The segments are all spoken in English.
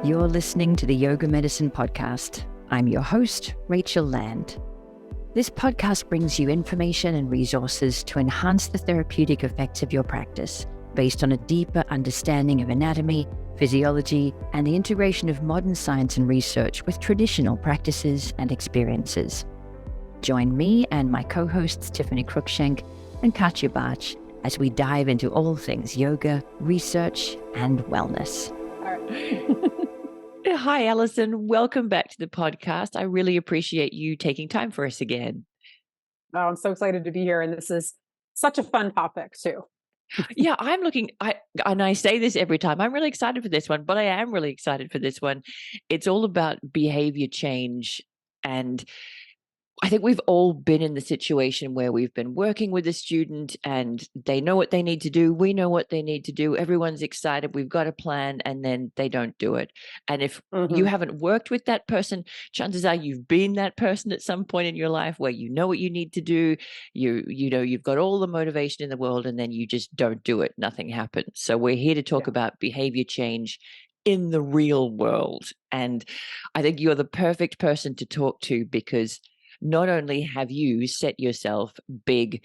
You're listening to the Yoga Medicine Podcast. I'm your host, Rachel Land. This podcast brings you information and resources to enhance the therapeutic effects of your practice based on a deeper understanding of anatomy, physiology, and the integration of modern science and research with traditional practices and experiences. Join me and my co-hosts Tiffany Cruikshank and Katya Bach as we dive into all things yoga, research, and wellness. All right. Hi, Alison. Welcome back to the podcast. I really appreciate you taking time for us again. Oh, I'm so excited to be here. And this is such a fun topic too. Yeah, I say this every time. I'm really excited for this one, but I am really excited for this one. It's all about behavior change. And I think we've all been in the situation where we've been working with a student and they know what they need to do. We know what they need to do. Everyone's excited. We've got a plan, and then they don't do it. And if you haven't worked with that person, chances are you've been that person at some point in your life where you know what you need to do. You know, you've got all the motivation in the world, and then you just don't do it. Nothing happens. So we're here to talk about behavior change in the real world. And I think you're the perfect person to talk to, because not only have you set yourself big,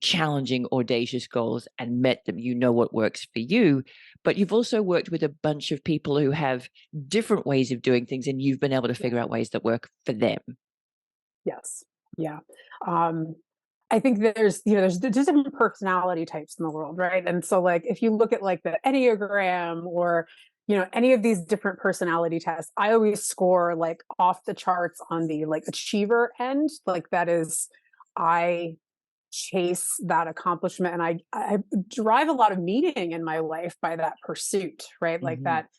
challenging, audacious goals and met them, you know what works for you, but you've also worked with a bunch of people who have different ways of doing things, and you've been able to figure out ways that work for them. Yes. Yeah. I think there's different personality types in the world, right? And so like, if you look at like the Enneagram or any of these different personality tests, I always score like off the charts on the like achiever end. Like that is, I chase that accomplishment, and I drive a lot of meaning in my life by that pursuit, right? Like that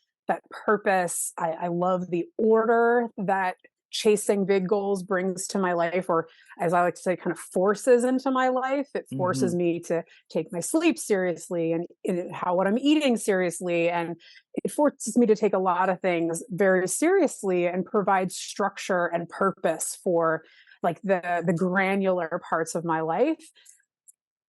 purpose. I love the order that chasing big goals brings to my life, or as I like to say, kind of forces into my life. It forces me to take my sleep seriously and what I'm eating seriously. And it forces me to take a lot of things very seriously and provide structure and purpose for like the granular parts of my life.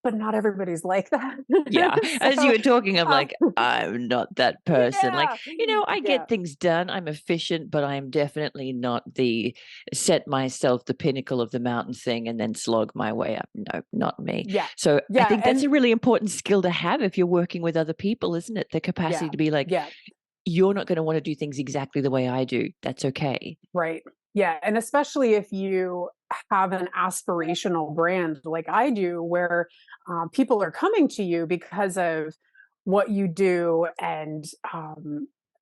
But not everybody's like that. Yeah. As you were talking, I'm like, I'm not that person. Yeah. I get things done. I'm efficient, but I'm definitely not the set myself the pinnacle of the mountain thing and then slog my way up. No, not me. Yeah. So I think that's a really important skill to have if you're working with other people, isn't it? The capacity to be like, you're not going to want to do things exactly the way I do. That's okay. Right. Yeah. And especially if you have an aspirational brand like I do, where people are coming to you because of what you do and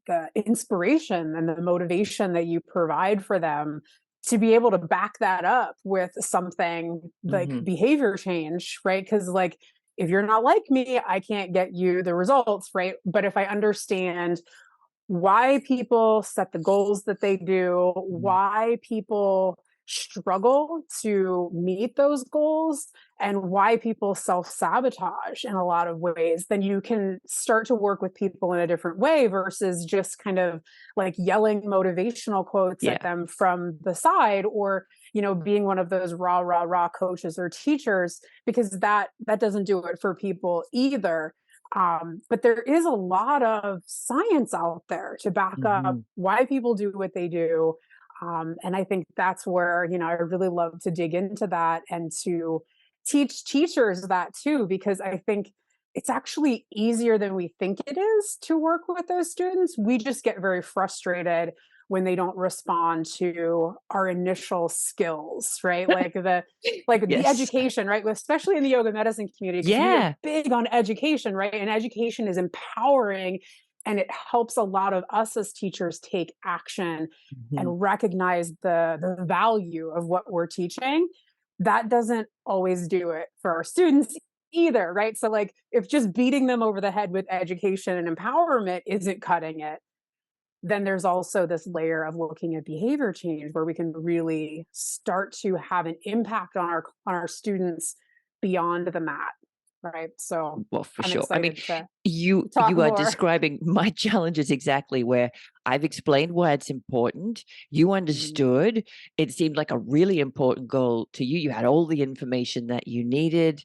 the inspiration and the motivation that you provide for them, to be able to back that up with something like behavior change, right? Because like, if you're not like me, I can't get you the results, right? But if I understand why people set the goals that they do, why people struggle to meet those goals, and why people self-sabotage in a lot of ways, then you can start to work with people in a different way versus just kind of like yelling motivational quotes at them from the side, or being one of those rah coaches or teachers, because that doesn't do it for people either. But there is a lot of science out there to back up why people do what they do. And I think that's where, I really love to dig into that and to teach teachers that too, because I think it's actually easier than we think it is to work with those students. We just get very frustrated when they don't respond to our initial skills, right? Like the education, right? Especially in the yoga medicine community, because we're big on education, right? And education is empowering, and it helps a lot of us as teachers take action and recognize the value of what we're teaching. That doesn't always do it for our students either, right? So like, if just beating them over the head with education and empowerment isn't cutting it, then there's also this layer of looking at behavior change, where we can really start to have an impact on our students beyond the mat. Right. So, well, for sure. I mean, you are describing my challenges exactly, where I've explained why it's important. You understood. It seemed like a really important goal to you. You had all the information that you needed.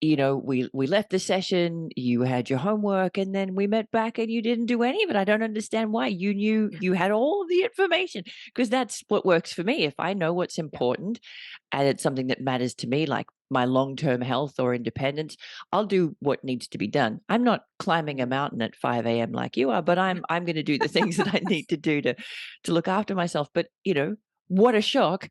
we left the session, you had your homework, and then we met back and you didn't do any of it. I don't understand why. You knew you had all the information, because that's what works for me. If I know what's important and it's something that matters to me, like my long-term health or independence, I'll do what needs to be done. I'm not climbing a mountain at 5 a.m. like you are, but I'm going to do the things that I need to do to look after myself. But what a shock.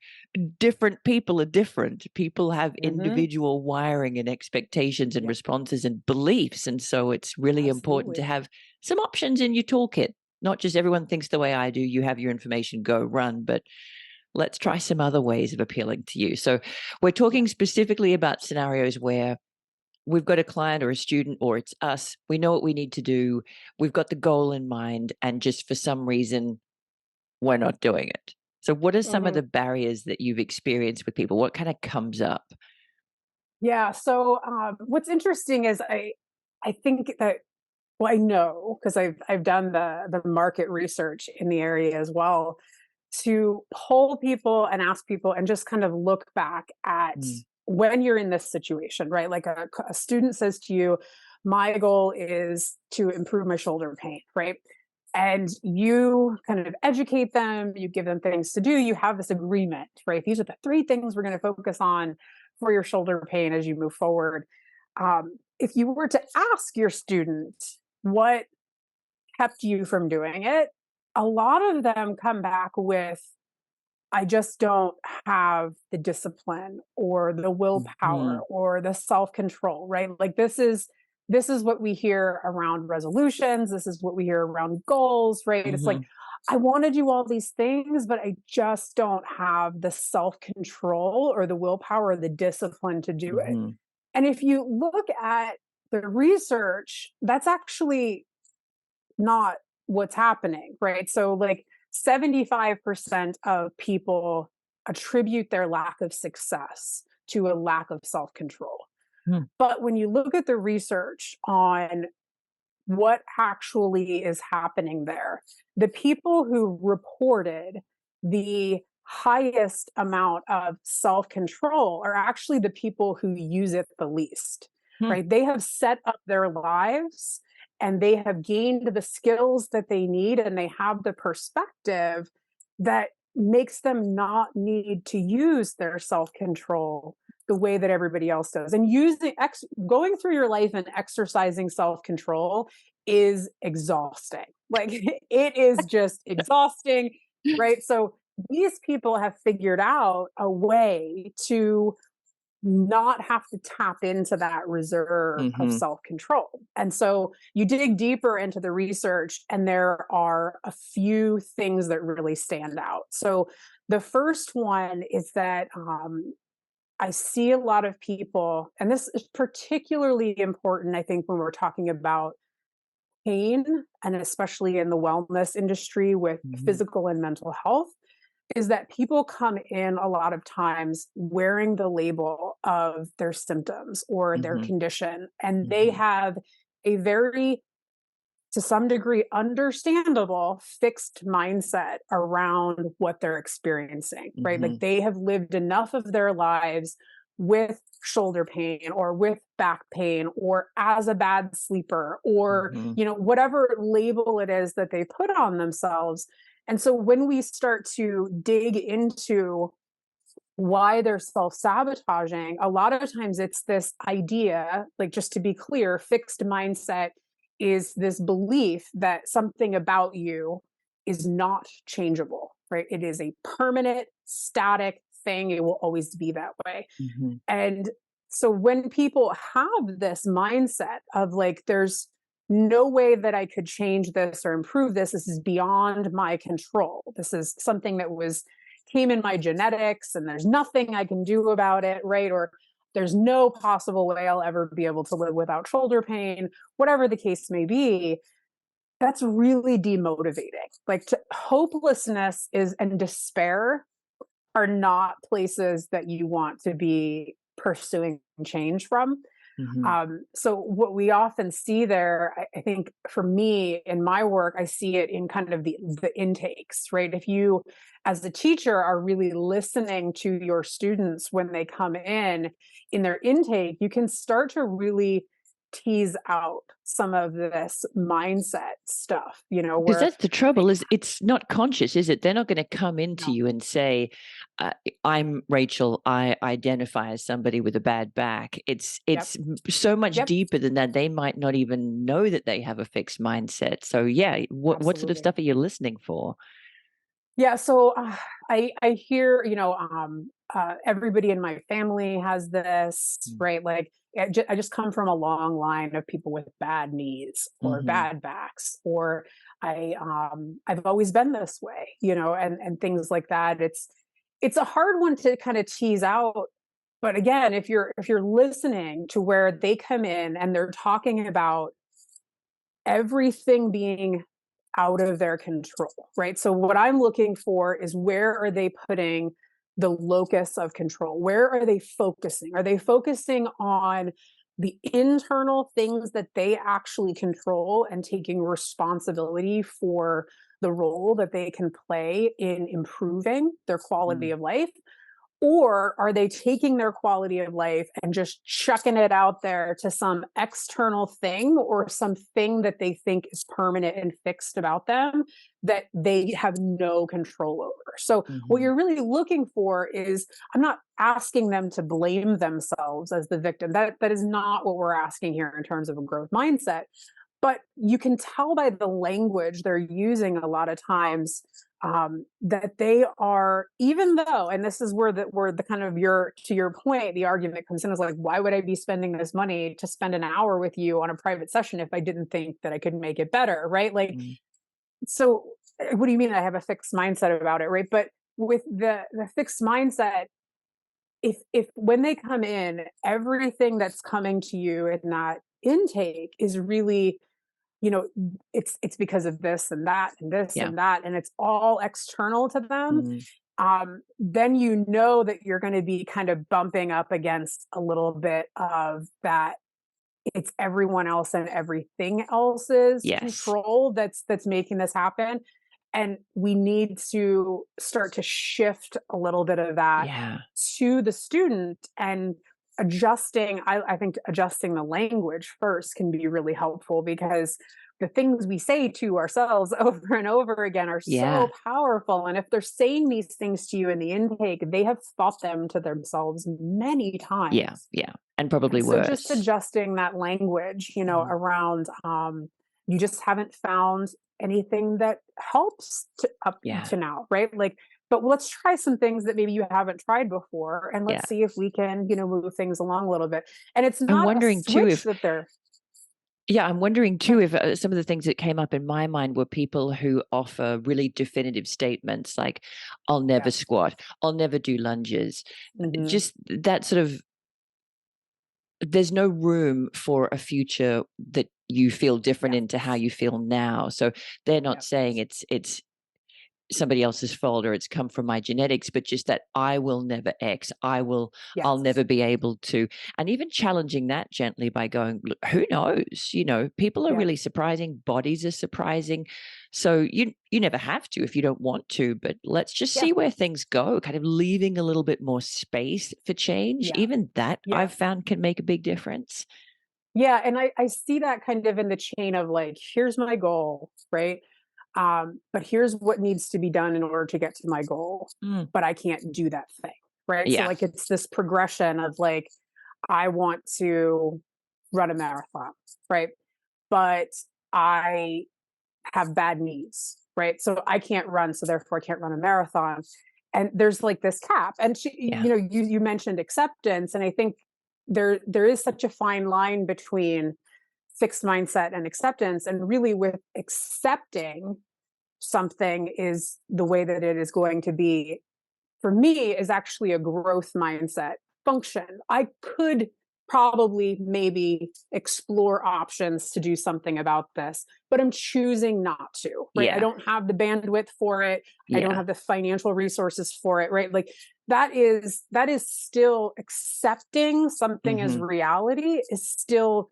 Different people are different. People have individual wiring and expectations and responses and beliefs. And so it's really important to have some options in your toolkit. Not just everyone thinks the way I do. You have your information, go run, but let's try some other ways of appealing to you. So we're talking specifically about scenarios where we've got a client or a student, or it's us. We know what we need to do. We've got the goal in mind, and just for some reason, we're not doing it. So what are some of the barriers that you've experienced with people? What kind of comes up? Yeah. So what's interesting is I think that, well, I know, because I've done the market research in the area as well, to poll people and ask people and just kind of look back at when you're in this situation, right? Like a student says to you, my goal is to improve my shoulder pain, right? And you kind of educate them, you give them things to do, you have this agreement, right? These are the 3 things we're going to focus on for your shoulder pain as you move forward. If you were to ask your student what kept you from doing it, a lot of them come back with, I just don't have the discipline or the willpower or the self-control, right? Like this is what we hear around resolutions. This is what we hear around goals, right? It's like, I want to do all these things, but I just don't have the self-control or the willpower or the discipline to do it. And if you look at the research, that's actually not what's happening, right? So like 75% of people attribute their lack of success to a lack of self-control. But when you look at the research on what actually is happening there, the people who reported the highest amount of self-control are actually the people who use it the least, right? They have set up their lives and they have gained the skills that they need, and they have the perspective that makes them not need to use their self-control the way that everybody else does. And going through your life and exercising self-control is exhausting. Like it is just exhausting, right? So these people have figured out a way to not have to tap into that reserve of self-control. And so you dig deeper into the research, and there are a few things that really stand out. So the first one is that I see a lot of people, and this is particularly important, I think, when we're talking about pain, and especially in the wellness industry with physical and mental health, is that people come in a lot of times wearing the label of their symptoms or their condition, and they have a very, to some degree, understandable fixed mindset around what they're experiencing, right? Like they have lived enough of their lives with shoulder pain or with back pain or as a bad sleeper or, whatever label it is that they put on themselves. And so when we start to dig into why they're self-sabotaging, a lot of times it's this idea, like, just to be clear, fixed mindset is this belief that something about you is not changeable, right? It is a permanent, static thing. It will always be that way. And so when people have this mindset of like, there's no way that I could change this or improve this, this is beyond my control. This is something that came in my genetics and there's nothing I can do about it, right? Or there's no possible way I'll ever be able to live without shoulder pain, whatever the case may be. That's really demotivating. Like hopelessness and despair are not places that you want to be pursuing change from. So what we often see there, I think for me in my work, I see it in kind of the intakes, right? If you, as a teacher, are really listening to your students when they come in their intake, you can start to really tease out some of this mindset stuff, Because where that's the trouble, is it's not conscious, is it? They're not going to come into you and say, I'm Rachel, I identify as somebody with a bad back. It's so much deeper than that. They might not even know that they have a fixed mindset. So yeah, what sort of stuff are you listening for? Yeah, so I hear, everybody in my family has this, right? Like I just come from a long line of people with bad knees or bad backs, or I've always been this way, and things like that. It's a hard one to kind of tease out. But again, if you're listening to where they come in and they're talking about everything being out of their control, right? So what I'm looking for is, where are they putting the locus of control? Where are they focusing? Are they focusing on the internal things that they actually control and taking responsibility for the role that they can play in improving their quality of life? Or are they taking their quality of life and just chucking it out there to some external thing, or something that they think is permanent and fixed about them that they have no control over? So what you're really looking for is, I'm not asking them to blame themselves as the victim. That is not what we're asking here in terms of a growth mindset. But you can tell by the language they're using a lot of times, that they are, even though, and this is where the kind of to your point, the argument comes in, is like, why would I be spending this money to spend an hour with you on a private session if I didn't think that I could make it better, right? Like, so what do you mean I have a fixed mindset about it, right? But with the fixed mindset, if when they come in, everything that's coming to you in that intake is really, it's because of this and that and this and that, and it's all external to them, then that you're going to be kind of bumping up against a little bit of that. It's everyone else and everything else's control that's making this happen. And we need to start to shift a little bit of that to the student, and I think adjusting the language first can be really helpful, because the things we say to ourselves over and over again are so powerful. And if they're saying these things to you in the intake, they have thought them to themselves many times. And probably So worse. just adjusting that language, around, you just haven't found anything that helps to now, right? Like, but let's try some things that maybe you haven't tried before, and let's see if we can, move things along a little bit. And it's not wondering a switch too that they're. Yeah, I'm wondering too if some of the things that came up in my mind were people who offer really definitive statements like, I'll never squat, I'll never do lunges. Just that sort of, there's no room for a future that you feel different into how you feel now. So they're not saying it's somebody else's fault or it's come from my genetics, but just that I will never X, I'll never be able to. And even challenging that gently by going, look, who knows? People are really surprising, bodies are surprising. So you never have to if you don't want to, but let's just see where things go, kind of leaving a little bit more space for change. Even that I've found can make a big difference. Yeah. And I see that kind of in the chain of like, here's my goal, right? But here's what needs to be done in order to get to my goal, but I can't do that thing, right? So like, it's this progression of like, I want to run a marathon, right? But I have bad knees, right? So I can't run, so therefore I can't run a marathon. And there's like this cap. And you mentioned acceptance, and I think there is such a fine line between fixed mindset and acceptance. And really, with accepting something is the way that it is going to be, for me, is actually a growth mindset function. I could probably maybe explore options to do something about this, but I'm choosing not to, right? Yeah. I don't have the bandwidth for it. I don't Yeah. have the financial resources for it, right? Like that is still accepting something as reality is still,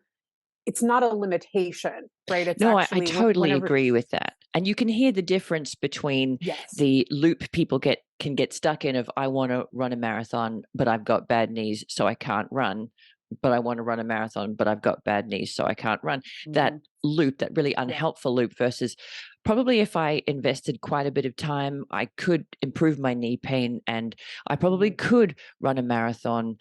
it's not a limitation, right? It's No, I actually totally whenever, agree with that. And you can hear the difference between yes, the loop people can get stuck in of, I want to run a marathon, but I've got bad knees, so I can't run. But I want to run a marathon, but I've got bad knees, so I can't run. That loop, that really yeah, unhelpful loop, versus probably if I invested quite a bit of time, I could improve my knee pain and I probably could run a marathon.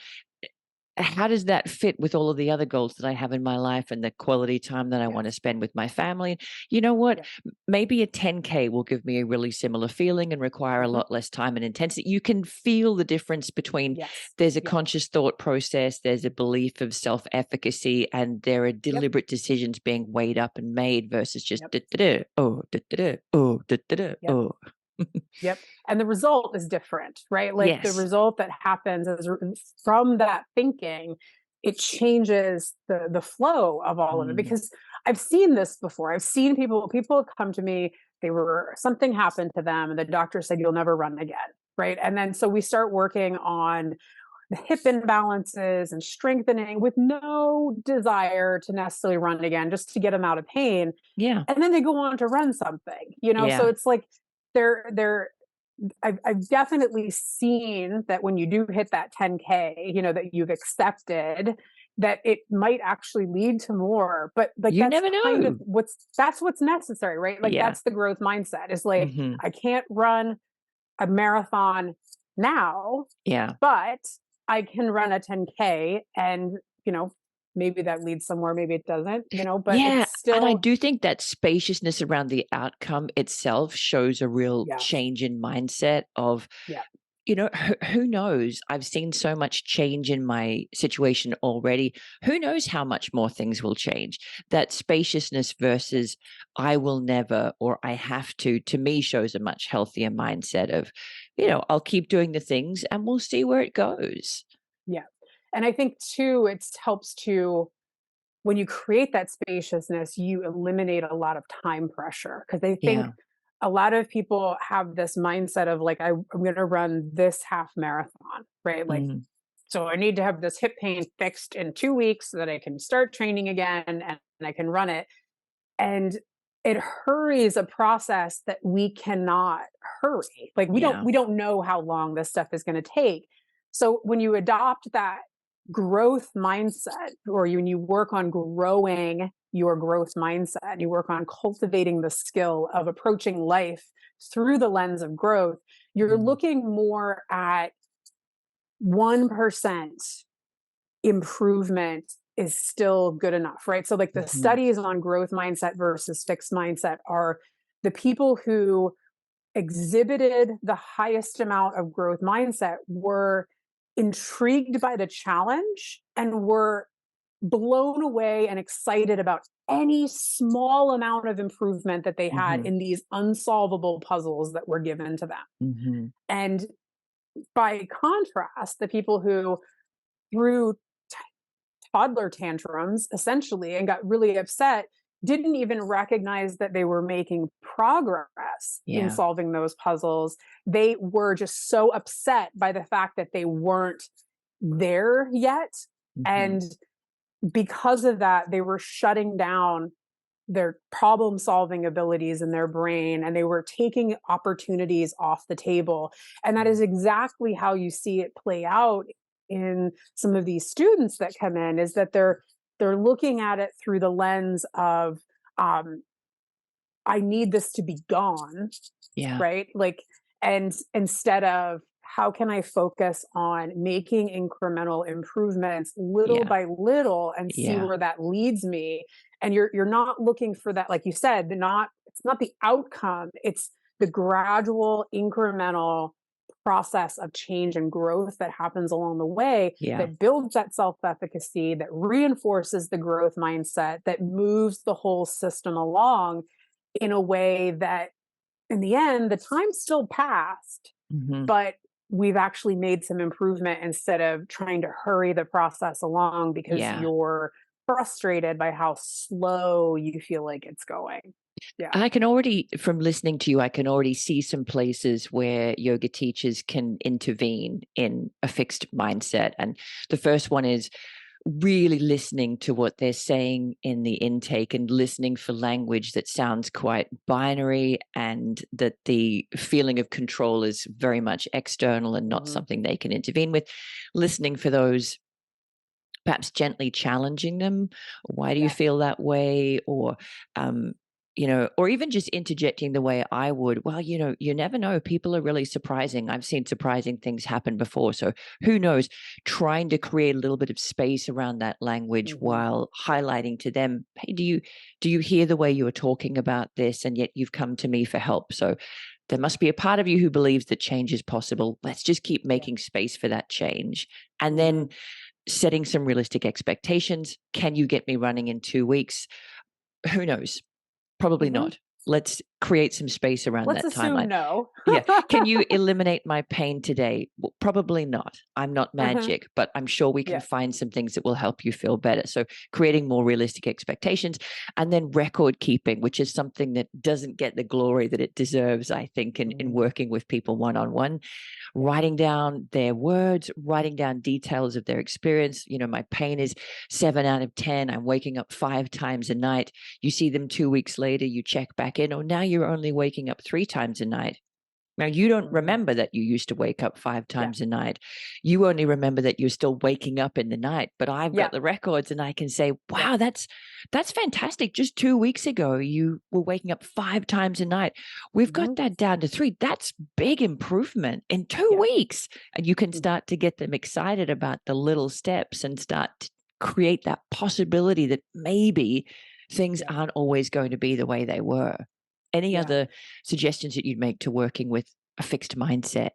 How does that fit with all of the other goals that I have in my life and the quality time that I want to spend with my family? You know what? yeah, Maybe a 10K will give me a really similar feeling and require a lot less time and intensity. You can feel the difference between yes, there's a yeah, conscious thought process, there's a belief of self-efficacy, and there are deliberate decisions being weighed up and made versus just yep, da-da-da, oh, da-da-da, oh, da-da-da, yep. oh. Yep. And the result is different, right? Like the Yes. result that happens is from that thinking, it changes the flow of all of it. Mm. Because I've seen this before. I've seen people have come to me, something happened to them and the doctor said you'll never run again. Right. And then so we start working on the hip imbalances and strengthening with no desire to necessarily run again, just to get them out of pain. Yeah. And then they go on to run something, so Yeah. it's like they're I've definitely seen that when you do hit that 10K, that you've accepted that it might actually lead to more, but like You that's never kind of know. what's necessary, right? Like Yeah. that's the growth mindset is like, Hmm. I can't run a marathon now, Yeah. but I can run a 10K and, maybe that leads somewhere, maybe it doesn't, but Yeah, it's and I still, do think that spaciousness around the outcome itself shows a real yes, change in mindset of, yeah, who knows? I've seen so much change in my situation already. Who knows how much more things will change? That spaciousness versus I will never or I have to me shows a much healthier mindset of, I'll keep doing the things and we'll see where it goes. yeah. And I think too, it helps to, when you create that spaciousness, you eliminate a lot of time pressure because they think Yeah. a lot of people have this mindset of like, I'm going to run this half marathon, right? Like, Mm. so I need to have this hip pain fixed in 2 weeks so that I can start training again and I can run it. And it hurries a process that we cannot hurry. Like Yeah. we don't know how long this stuff is going to take. So when you adopt that growth mindset, or when you work on growing your growth mindset, you work on cultivating the skill of approaching life through the lens of growth, you're Mm. looking more at 1% improvement is still good enough, right? So, like the Mhm. studies on growth mindset versus fixed mindset are the people who exhibited the highest amount of growth mindset were intrigued by the challenge and were blown away and excited about any small amount of improvement that they had Mhm. in these unsolvable puzzles that were given to them. Mhm. And by contrast, the people who threw toddler tantrums essentially and got really upset didn't even recognize that they were making progress in Yeah. solving those puzzles. They were just so upset by the fact that they weren't there yet. Mhm. And because of that, they were shutting down their problem solving abilities in their brain and they were taking opportunities off the table. And that is exactly how you see it play out in some of these students that come in, is that they're looking at it through the lens of I need this to be gone, Yeah. right? Like, and instead of how can I focus on making incremental improvements little Yeah. by little and see Yeah. where that leads me. And you're not looking for that, like you said, it's not the outcome, it's the gradual incremental process of change and growth that happens along the way Yeah. that builds that self-efficacy, that reinforces the growth mindset, that moves the whole system along in a way that in the end, the time still passed, Mhm. but we've actually made some improvement instead of trying to hurry the process along because Yeah. you're frustrated by how slow you feel like it's going. Yeah. I can already, from listening to you, I can already see some places where yoga teachers can intervene in a fixed mindset. And the first one is really listening to what they're saying in the intake and listening for language that sounds quite binary, and that the feeling of control is very much external and not something they can intervene with. Listening for those, perhaps gently challenging them. Why do you feel that way? Or, or even just interjecting the way I would. Well, you never know. People are really surprising. I've seen surprising things happen before. So who knows? Trying to create a little bit of space around that language while highlighting to them, hey, do you hear the way you were talking about this? And yet you've come to me for help. So there must be a part of you who believes that change is possible. Let's just keep making space for that change. And then setting some realistic expectations. Can you get me running in 2 weeks? Who knows? Probably not. Let's create some space around Let's that assume timeline. no. Yeah. Can you eliminate my pain today? Well, probably not. I'm not magic, but I'm sure we can find some things that will help you feel better. So creating more realistic expectations, and then record keeping, which is something that doesn't get the glory that it deserves, I think, in working with people one-on-one. Writing down their words, writing down details of their experience. My pain is 7 out of 10. I'm waking up 5 times a night. You see them 2 weeks later, you check back in. Oh, now you're only waking up 3 times a night. Now, you don't remember that you used to wake up 5 times a night. You only remember that you're still waking up in the night. But I've got the records, and I can say, wow, that's fantastic. Just 2 weeks ago, you were waking up 5 times a night. We've got that down to 3. That's big improvement in 2 weeks. And you can start to get them excited about the little steps and start to create that possibility that maybe things aren't always going to be the way they were. Any other suggestions that you'd make to working with a fixed mindset?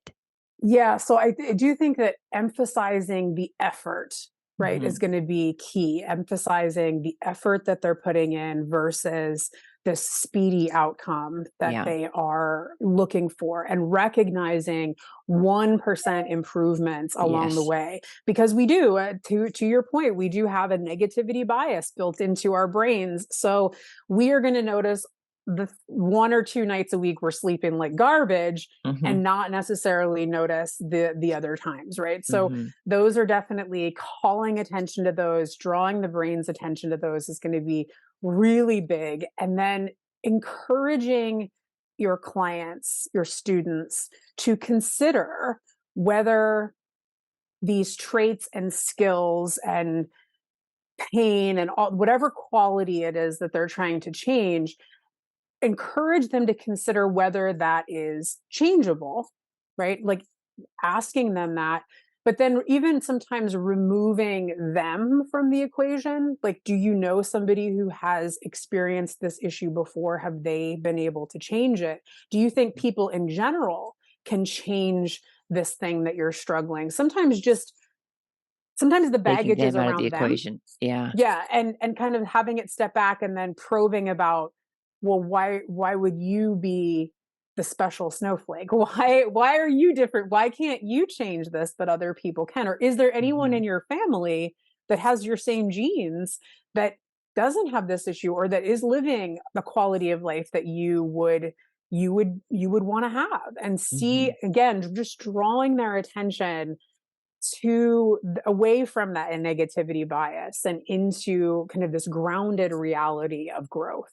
Yeah, so I do think that emphasizing the effort, right, is going to be key. Emphasizing the effort that they're putting in versus the speedy outcome that they are looking for, and recognizing 1% improvements along the way. Because we do, to your point, we do have a negativity bias built into our brains. So we are going to notice the 1 or 2 nights a week we're sleeping like garbage and not necessarily notice the other times, right? So those are definitely calling attention to those, drawing the brain's attention to those is going to be really big. And then encouraging your clients, your students, to consider whether these traits and skills and pain and whatever quality it is that they're trying to change, encourage them to consider whether that is changeable, right? Like asking them that, but then even sometimes removing them from the equation. Like, do you know somebody who has experienced this issue before? Have they been able to change it? Do you think people in general can change this thing that you're struggling? Sometimes the baggage is out of the around them. equation. Yeah. Yeah. And kind of having it step back and then probing about, well, why would you be the special snowflake? Why are you different? Why can't you change this but other people can? Or is there anyone in your family that has your same genes that doesn't have this issue, or that is living the quality of life that you would want to have? And see, again, just drawing their attention to away from that negativity bias and into kind of this grounded reality of growth.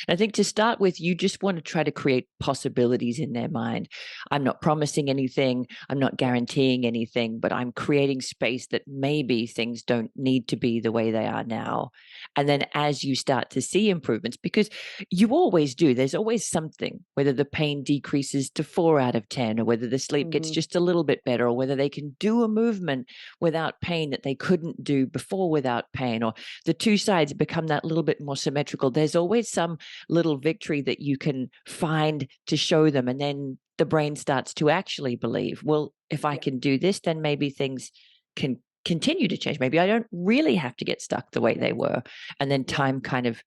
I think to start with, you just want to try to create possibilities in their mind. I'm not promising anything. I'm not guaranteeing anything, but I'm creating space that maybe things don't need to be the way they are now. And then as you start to see improvements, because you always do, there's always something, whether the pain decreases to 4 out of 10, or whether the sleep gets just a little bit better, or whether they can do a movement without pain that they couldn't do before without pain, or the two sides become that little bit more symmetrical. There's always some little victory that you can find to show them. And then the brain starts to actually believe, well, if I can do this, then maybe things can continue to change. Maybe I don't really have to get stuck the way they were. And then time kind of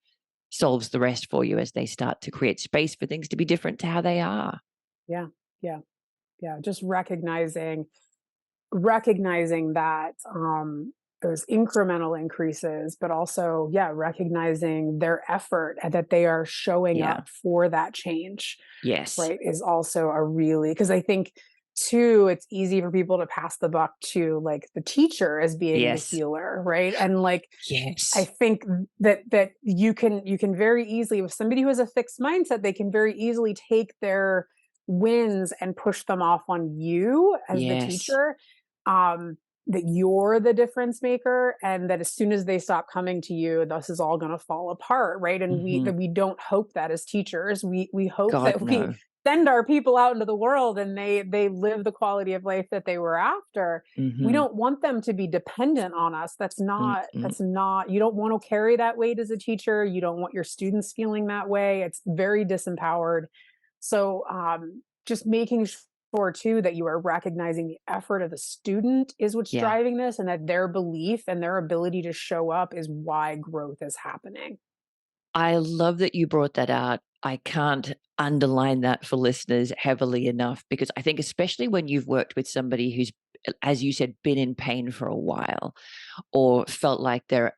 solves the rest for you as they start to create space for things to be different to how they are. Yeah. Yeah. Yeah. Just recognizing that there's incremental increases, but also, yeah, recognizing their effort and that they are showing Yeah. up for that change, Yes. right, is also a really, because I think too, it's easy for people to pass the buck to like the teacher as being the Yes. healer, right? And like I Yes. think that you can very easily, with somebody who has a fixed mindset, they can very easily take their wins and push them off on you as the Yes. teacher. Um, that you're the difference maker, and that as soon as they stop coming to you, this is all going to fall apart, right? And Hmm. we don't hope that as teachers. We hope God, that we no. send our people out into the world and they live the quality of life that they were after. We Hmm. don't want them to be dependent on us. That's not, Mm-mm. you don't want to carry that weight as a teacher. You don't want your students feeling that way. It's very disempowered. So just making sure too that you are recognizing the effort of the student is what's Yeah. driving this, and that their belief and their ability to show up is why growth is happening. I love that you brought that out. I can't underline that for listeners heavily enough, because I think, especially when you've worked with somebody who's, as you said, been in pain for a while, or felt like they're,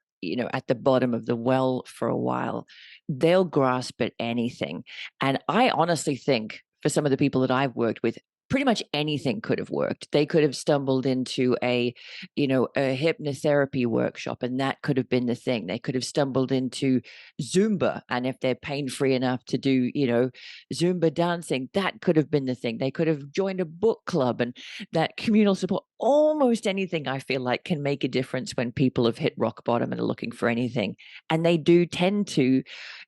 at the bottom of the well for a while, they'll grasp at anything. And I honestly think, for some of the people that I've worked with, pretty much anything could have worked. They could have stumbled into a hypnotherapy workshop, and that could have been the thing. They could have stumbled into Zumba, and if they're pain free enough to do, Zumba dancing, that could have been the thing. They could have joined a book club, and that communal support. Almost anything, I feel like, can make a difference when people have hit rock bottom and are looking for anything. And they do tend to.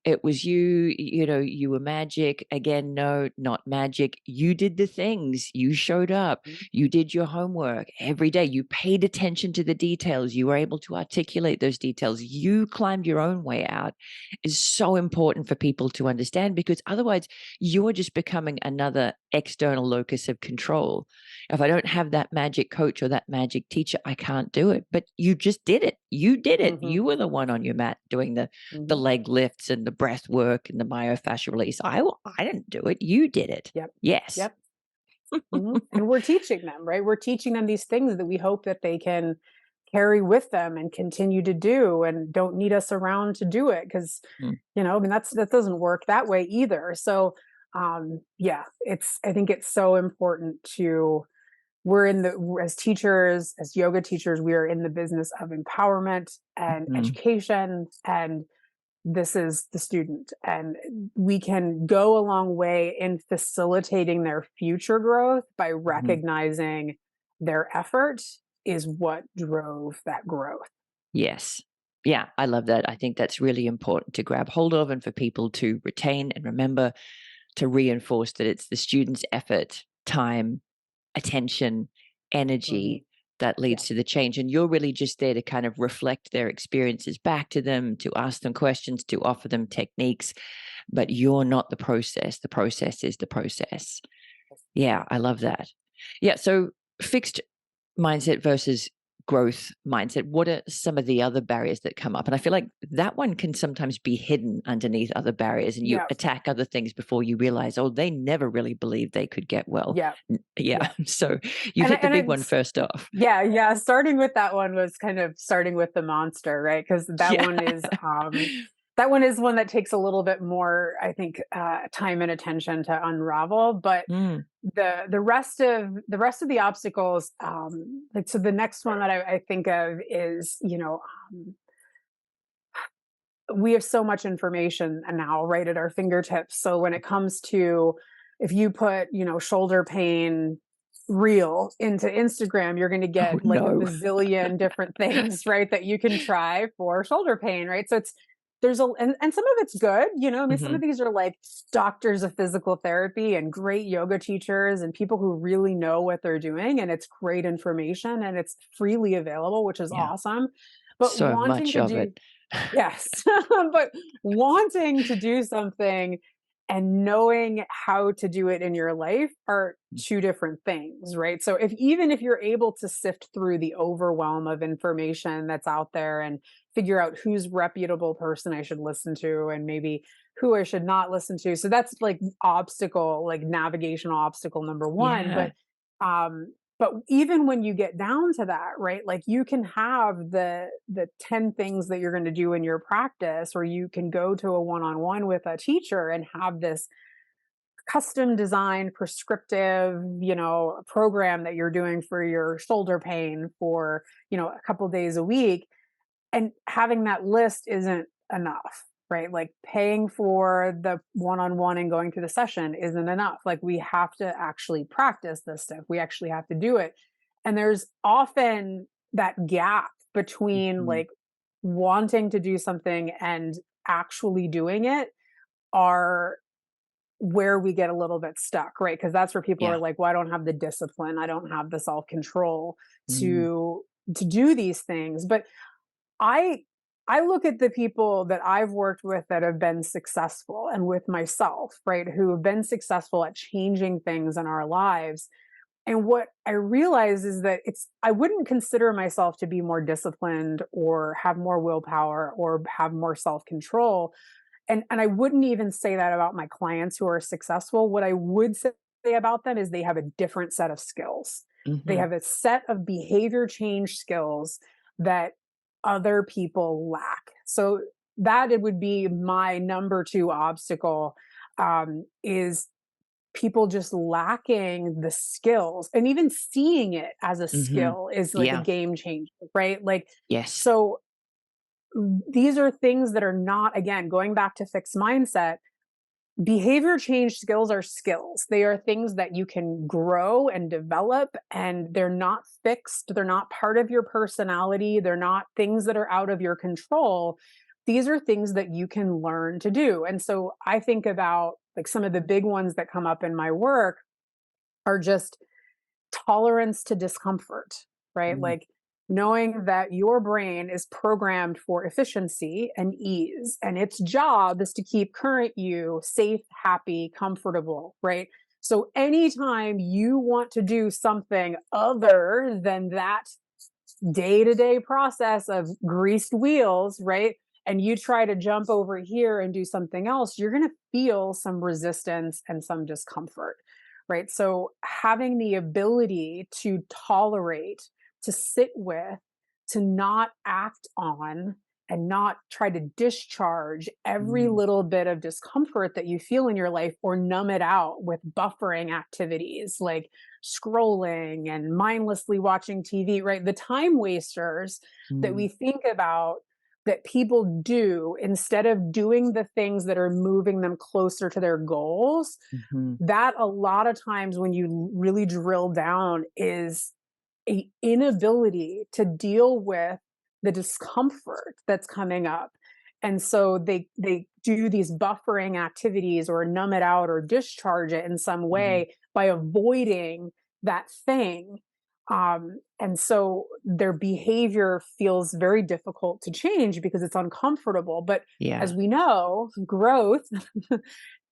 It was you, you were magic. Again, no, not magic. You did the things. You showed up. You did your homework every day. You paid attention to the details. You were able to articulate those details. You climbed your own way out. Is so important for people to understand, because otherwise you're just becoming another external locus of control. If I don't have that magic coach or that magic teacher, I can't do it. But you just did it. You did it. Mm-hmm. You were the one on your mat doing the Mm-hmm. leg lifts and the breath work and the myofascial release. I didn't do it. You did it. Yep. Yes. Yep. Mm-hmm. And we're teaching them, right? We're teaching them these things that we hope that they can carry with them and continue to do, and don't need us around to do it, because Mm. I mean, that doesn't work that way either. So yeah, I think it's so important to, as teachers, as yoga teachers, we are in the business of empowerment and Mm. education, and this is the student, and we can go a long way in facilitating their future growth by Mhm. recognizing their effort is what drove that growth. Yes. Yeah, I love that. I think that's really important to grab hold of, and for people to retain and remember, to reinforce that it's the student's effort, time, attention, Mm-hmm. energy that Yeah. leads to the change. And you're really just there to kind of reflect their experiences back to them, to ask them questions, to offer them techniques. But you're not the process. The process is the process. Yeah, I love that. Yeah. So, fixed mindset versus growth mindset. What are some of the other barriers that come up? And I feel like that one can sometimes be hidden underneath other barriers, and you Yeah. attack other things before you realize, oh, they never really believed they could get well. Yeah. Yeah. Yeah. So you've And hit the big one it's, first off. yeah, starting with that one was kind of starting with the monster, right? Because Yeah. that one is one that takes a little bit more, I think, time and attention to unravel. But Mm. the rest of the obstacles, like, so the next one that I think of is, we have so much information now, right, at our fingertips. So when it comes to, if you put, shoulder pain reel into Instagram, you're going to Oh, get like a no. bazillion different things, right, that you can try for shoulder pain, right? So and some of it's good, I mean, some Hmm. of these are like doctors of physical therapy and great yoga teachers and people who really know what they're doing, and it's great information and it's freely available, which is Yeah. awesome. But So wanting much to of do it. Yes. But wanting to do something and knowing how to do it in your life are two different things, right? So even if you're able to sift through the overwhelm of information that's out there and figure out who's reputable person I should listen to and maybe who I should not listen to. So that's like obstacle, like navigational obstacle number one. Yeah. But even when you get down to that, right? Like you can have the 10 things that you're going to do in your practice, or you can go to a one-on-one with a teacher and have this custom designed prescriptive, program that you're doing for your shoulder pain for, a couple days a week. And having that list isn't enough, right? Like paying for the one-on-one and going to the session isn't enough. Like we have to actually practice this stuff. We actually have to do it. And there's often that gap between like wanting to do something and actually doing it are where we get a little bit stuck, right? Because that's where people Yeah. are like, well, I don't have the discipline, I don't have the self-control Mm. to do these things. But I I look at the people that I've worked with that have been successful, and with myself, right, who have been successful at changing things in our lives. And what I realize is that I wouldn't consider myself to be more disciplined or have more willpower or have more self-control. And I wouldn't even say that about my clients who are successful. What I would say about them is they have a different set of skills. They Mhm. have a set of behavior change skills that other people lack. So that it would be my number two obstacle, is people just lacking the skills, and even seeing it as a Mhm. skill is like a Yeah. game changer, right? Like, Yes. so these are things that are not, again, going back to fixed mindset. Behavior change skills are skills. They are things that you can grow and develop, and they're not fixed. They're not part of your personality. They're not things that are out of your control. These are things that you can learn to do. And so I think about like some of the big ones that come up in my work are just tolerance to discomfort, right? Mm. Like knowing that your brain is programmed for efficiency and ease, and its job is to keep current you safe, happy, comfortable, right? So anytime you want to do something other than that day to day process of greased wheels, right? And you try to jump over here and do something else, you're going to feel some resistance and some discomfort, right? So having the ability to tolerate, to sit with, to not act on, and not try to discharge every Mm. little bit of discomfort that you feel in your life, or numb it out with buffering activities like scrolling and mindlessly watching TV, right? The time wasters that Mm. we think about that people do instead of doing the things that are moving them closer to their goals, Mhm. that a lot of times when you really drill down is a inability to deal with the discomfort that's coming up. And so they do these buffering activities or numb it out or discharge it in some Mhm. way by avoiding that thing. And so their behavior feels very difficult to change because it's uncomfortable. But as Yeah. we know, growth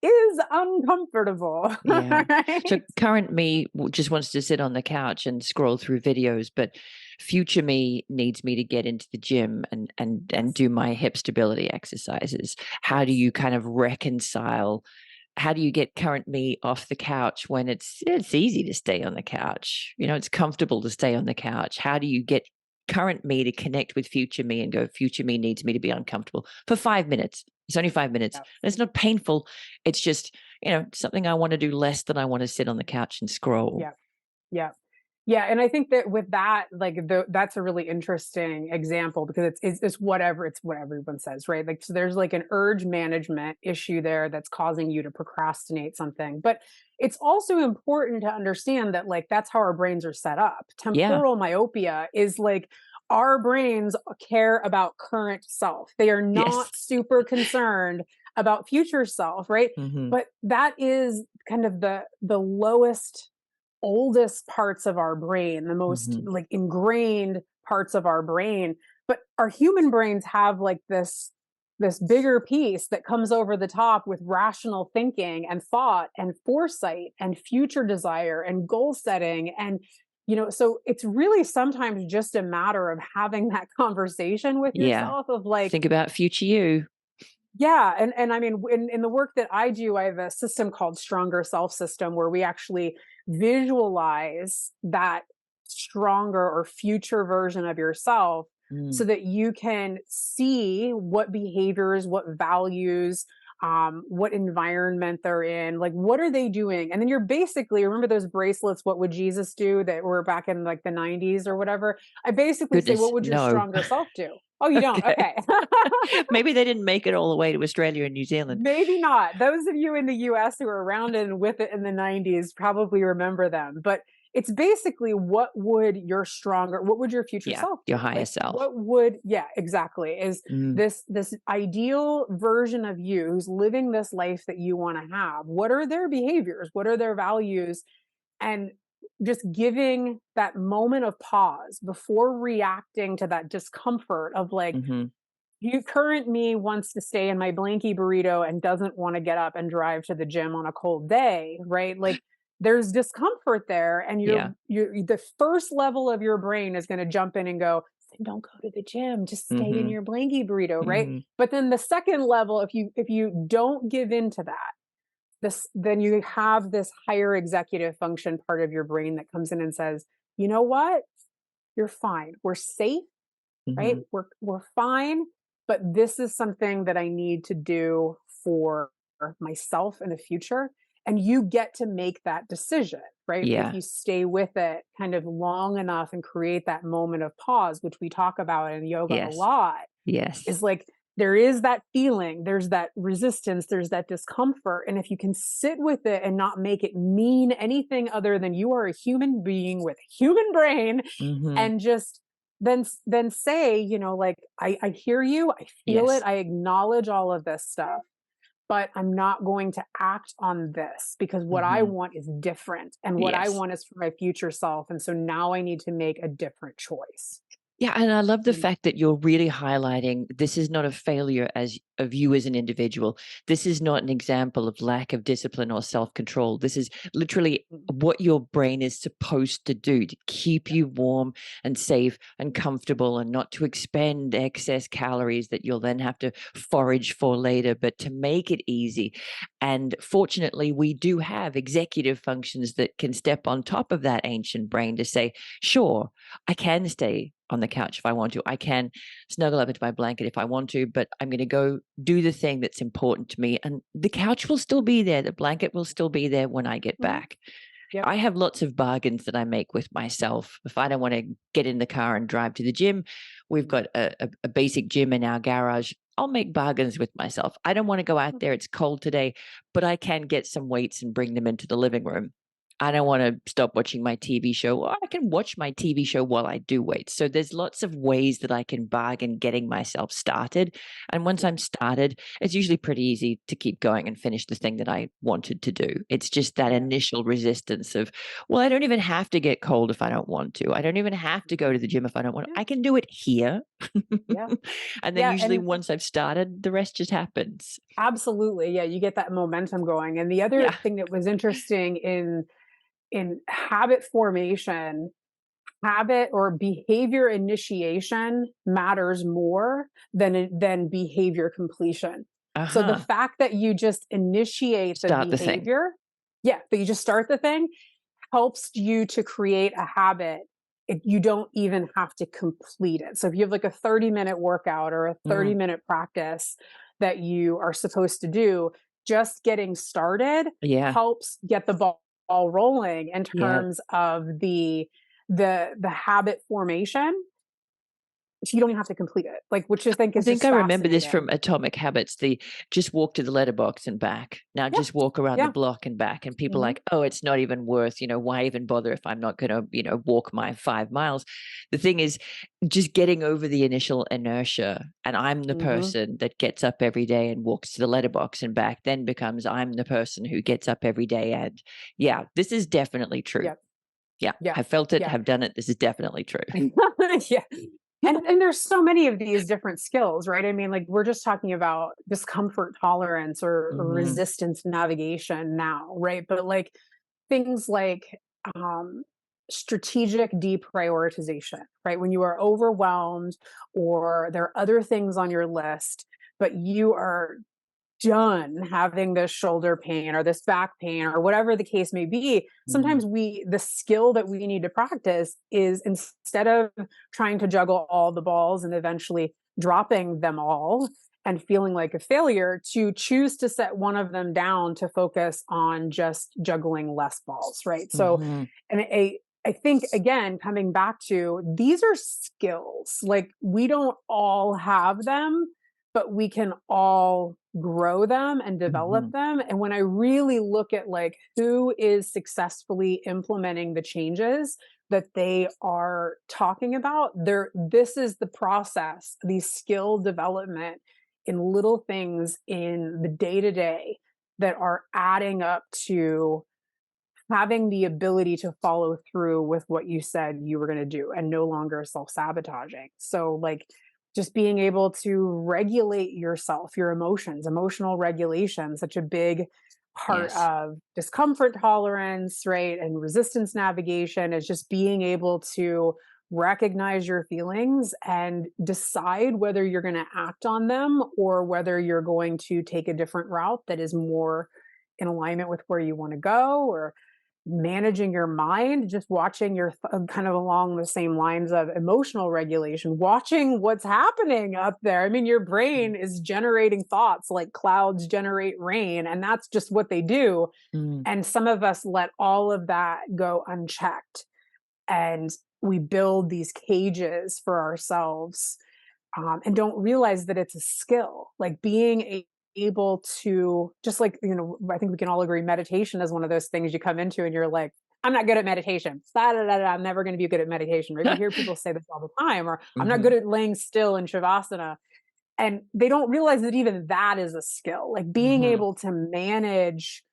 is uncomfortable, Yeah. So right? current me just wants to sit on the couch and scroll through videos, but future me needs me to get into the gym and Yes. do my hip stability exercises. How do you kind of reconcile? How do you get current me off the couch when it's easy to stay on the couch? It's comfortable to stay on the couch. How do you get current me to connect with future me and go, future me needs me to be uncomfortable for 5 minutes? It's only 5 minutes. Yeah. And it's not painful. It's just, something I want to do less than I want to sit on the couch and scroll. Yeah. Yeah. Yeah, and I think that with that, like that's a really interesting example because it's what everyone says, right? Like, so there's like an urge management issue there that's causing you to procrastinate something. But it's also important to understand that like that's how our brains are set up. Yeah. Temporal myopia is like our brains care about current self. They are not Yes. super concerned about future self, right? Hmm. But that is kind of the lowest, oldest parts of our brain, the most Hmm. like ingrained parts of our brain. But our human brains have like this bigger piece that comes over the top with rational thinking and thought and foresight and future desire and goal setting. And so it's really sometimes just a matter of having that conversation with Yeah. yourself of like, Think about future you. yeah. And I mean, in the work that I do, I have a system called Stronger Self System where we actually visualize that stronger or future version of yourself so Mm. that you can see what behaviors, what values, what environment they're in, like what are they doing? And then you're basically, remember those bracelets, what would Jesus do, that were back in like the 90s or whatever? I basically say, Goodness, what would your no. stronger self do? Oh, you don't? Okay. Okay. Maybe they didn't make it all the way to Australia and New Zealand. Maybe not. Those of you in the US who were around and with it in the 90s probably remember them. But it's basically, what would your future Yeah, self your do? higher Like self. what would, yeah, exactly. Is Mm. this ideal version of you who's living this life that you want to have? What are their behaviors? What are their values? And just giving that moment of pause before reacting to that discomfort of like, Hmm. you current me wants to stay in my blankie burrito and doesn't want to get up and drive to the gym on a cold day, right? Like there's discomfort there, and Yeah. you're the first level of your brain is going to jump in and go, "Then don't go to the gym, just stay in Hmm. your blankie burrito," right? Hmm. But then the second level, if you don't give in to that, then you have this higher executive function part of your brain that comes in and says, "You know what? You're fine. We're safe, right? Hmm. We're fine, but this is something that I need to do for myself in the future." And you get to make that decision, right? If Yeah. you stay with it kind of long enough and create that moment of pause, which we talk about in yoga a Yes. lot, Yes. is like, there is that feeling, there's that resistance, there's that discomfort. And if you can sit with it and not make it mean anything other than you are a human being with a human brain, Hmm. and just then say, like, I hear you, I feel it, Yes. I acknowledge all of this stuff, but I'm not going to act on this because what I Hmm. want is different, and what I Yes. want is for my future self. And so now I need to make a different choice. Yeah, and I love the fact that you're really highlighting this is not a failure as of you as an individual. This is not an example of lack of discipline or self-control. This is literally Mhm. what your brain is supposed to do to keep you warm and safe and comfortable and not to expend excess calories that you'll then have to forage for later, but to make it easy. And fortunately, we do have executive functions that can step on top of that ancient brain to say, sure, I can stay on the couch if I want to. I can snuggle up into my blanket if I want to, but I'm going to go do the thing that's important to me. And the couch will still be there. The blanket will still be there when I get Mhm. back. Yep. I have lots of bargains that I make with myself. If I don't want to get in the car and drive to the gym, we've got a basic gym in our garage. I'll make bargains with myself. I don't want to go out there. It's cold today, but I can get some weights and bring them into the living room. I don't want to stop watching my TV show. Or I can watch my TV show while I do weights. So there's lots of ways that I can bargain getting myself started. And once I'm started, it's usually pretty easy to keep going and finish the thing that I wanted to do. It's just that Yeah. initial resistance of, well, I don't even have to get cold if I don't want to. I don't even have to go to the gym if I don't want to. Yeah. I can do it here. Yeah. And then Yeah. usually And once I've started, the rest just happens. absolutely. Yeah. You get that momentum going. And the other Yeah. thing that was interesting in habit formation, habit or behavior initiation matters more than behavior completion. So the Uh-huh. fact that you just initiate the Start the thing. behavior, yeah, that you just start the thing, helps you to create a habit. You don't even have to complete it. So if you have like a 30-minute workout or a Mm. 30-minute practice that you are supposed to do, just getting started Yeah. helps get the ball rolling in Yeah. terms of the habit formation. So you don't even have to complete it, like, which I think I is think just I remember this fascinating. from Atomic Habits, the just walk to the letterbox and back. Now Yeah, just walk around the yeah. block and back. And people are Hmm. like, oh, it's not even worth, why even bother if I'm not going to, walk my 5 miles. The thing is just getting over the initial inertia. And I'm the Hmm. person that gets up every day and walks to the letterbox and back, then becomes I'm the person who gets up every day. And yeah, this is definitely true. Yeah, Yeah, yeah, have felt it, yeah. have done it. This is definitely true. Yeah. And there's so many of these different skills, right? I mean, like, we're just talking about discomfort tolerance or Hmm. resistance navigation now, right? But like things like um strategic deprioritization, right? When you are overwhelmed or there are other things on your list, but you are done having this shoulder pain or this back pain or whatever the case may be, sometimes the skill that we need to practice is, instead of trying to juggle all the balls and eventually dropping them all and feeling like a failure, to choose to set one of them down to focus on just juggling less balls, right? So, and I think, again, coming back to, these are skills. Like, we don't all have them, but we can all grow them and develop them. And when I really look at like who is successfully implementing the changes that they are talking about, this is the process, the skill development in little things in the day-to-day that are adding up to having the ability to follow through with what you said you were going to do and no longer self-sabotaging. So like, just being able to regulate yourself, your emotions, emotional regulation, such a big part of discomfort tolerance, right? And resistance navigation is just being able to recognize your feelings and decide whether you're going to act on them or whether you're going to take a different route that is more in alignment with where you want to go, or managing your mind, just watching your kind of along the same lines of emotional regulation, watching what's happening up there. I mean, your brain is generating thoughts like clouds generate rain, and that's just what they do. And some of us let all of that go unchecked, and we build these cages for ourselves, and don't realize that it's a skill. Like being able to, just like, I think we can all agree, meditation is one of those things you come into and you're like, I'm not good at meditation. I'm never going to be good at meditation. Right? We hear people say this all the time, or I'm not good at laying still in Shavasana. And they don't realize that even that is a skill. Like being able to manage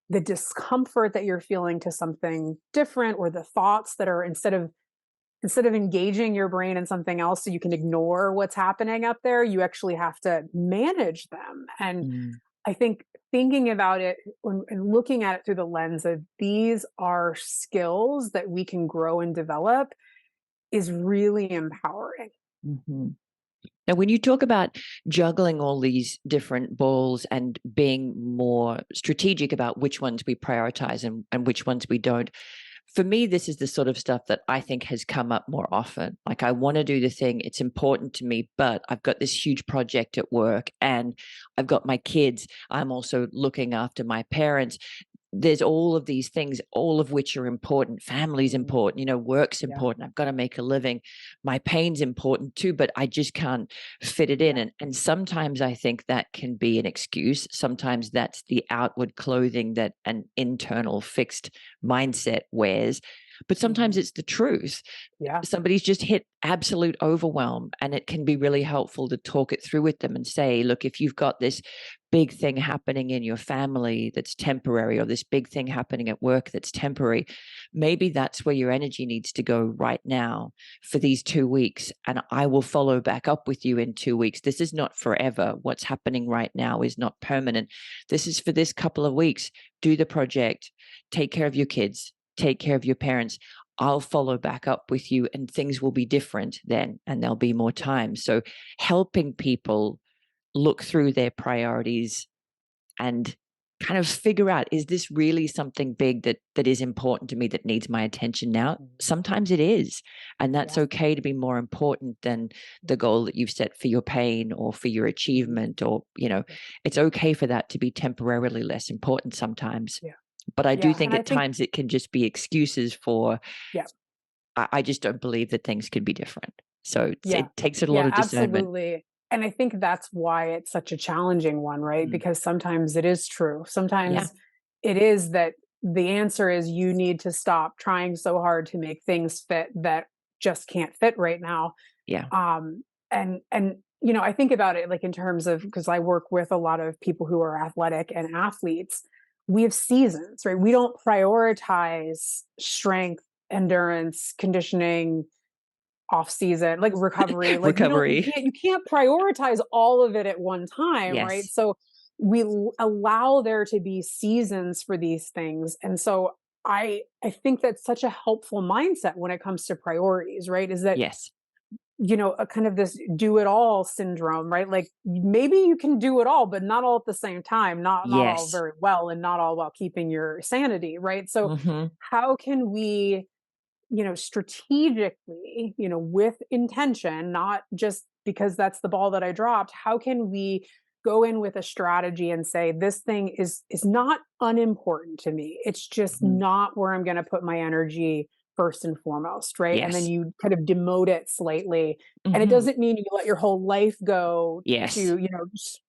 the discomfort that you're feeling to something different, or the thoughts that are, instead of engaging your brain in something else so you can ignore what's happening up there, you actually have to manage them. And I think thinking about it and looking at it through the lens of these are skills that we can grow and develop is really empowering. Now, when you talk about juggling all these different balls and being more strategic about which ones we prioritize and which ones we don't, for me, this is the sort of stuff that I think has come up more often. Like, I want to do the thing, it's important to me, but I've got this huge project at work and I've got my kids. I'm also looking after my parents. There's all of these things, all of which are important. Family's important, work's important. I've got to make a living. My pain's important too, but I just can't fit it in. And sometimes I think that can be an excuse. Sometimes that's the outward clothing that an internal fixed mindset wears. But sometimes it's the truth. Somebody's just hit absolute overwhelm, and it can be really helpful to talk it through with them and say, look, if you've got this big thing happening in your family that's temporary, or this big thing happening at work that's temporary, maybe that's where your energy needs to go right now for these 2 weeks. And I will follow back up with you in 2 weeks. This is not forever. What's happening right now is not permanent. This is for this couple of weeks. Do the project, take care of your kids, take care of your parents. I'll follow back up with you, and things will be different then, and there'll be more time. So helping people look through their priorities and kind of figure out, is this really something big that is important to me, that needs my attention now? Sometimes it is. And that's okay to be more important than the goal that you've set for your pain or for your achievement, or, it's okay for that to be temporarily less important sometimes. But I do think at times it can just be excuses for, I just don't believe that things could be different. So it takes a lot of discernment. Absolutely. And I think that's why it's such a challenging one, right? Because sometimes it is true. Sometimes it is that the answer is you need to stop trying so hard to make things fit that just can't fit right now. And I think about it like in terms of, because I work with a lot of people who are athletic and athletes. We have seasons, right? We don't prioritize strength, endurance, conditioning, off season, like recovery. Like you can't prioritize all of it at one time, right? So we allow there to be seasons for these things. And so I think that's such a helpful mindset when it comes to priorities, right? Is that, Yes. a kind of this do it all syndrome, right? Like maybe you can do it all, but not all at the same time, not all Yes. very well, and not all while keeping your sanity, right? So Hmm. how can we, strategically, with intention, not just because that's the ball that I dropped, how can we go in with a strategy and say this thing is not unimportant to me. It's just Hmm. not where I'm going to put my energy first and foremost, right? And then Yes. you kind of demote it slightly. And it Hmm. doesn't mean you let your whole life go to, Yes.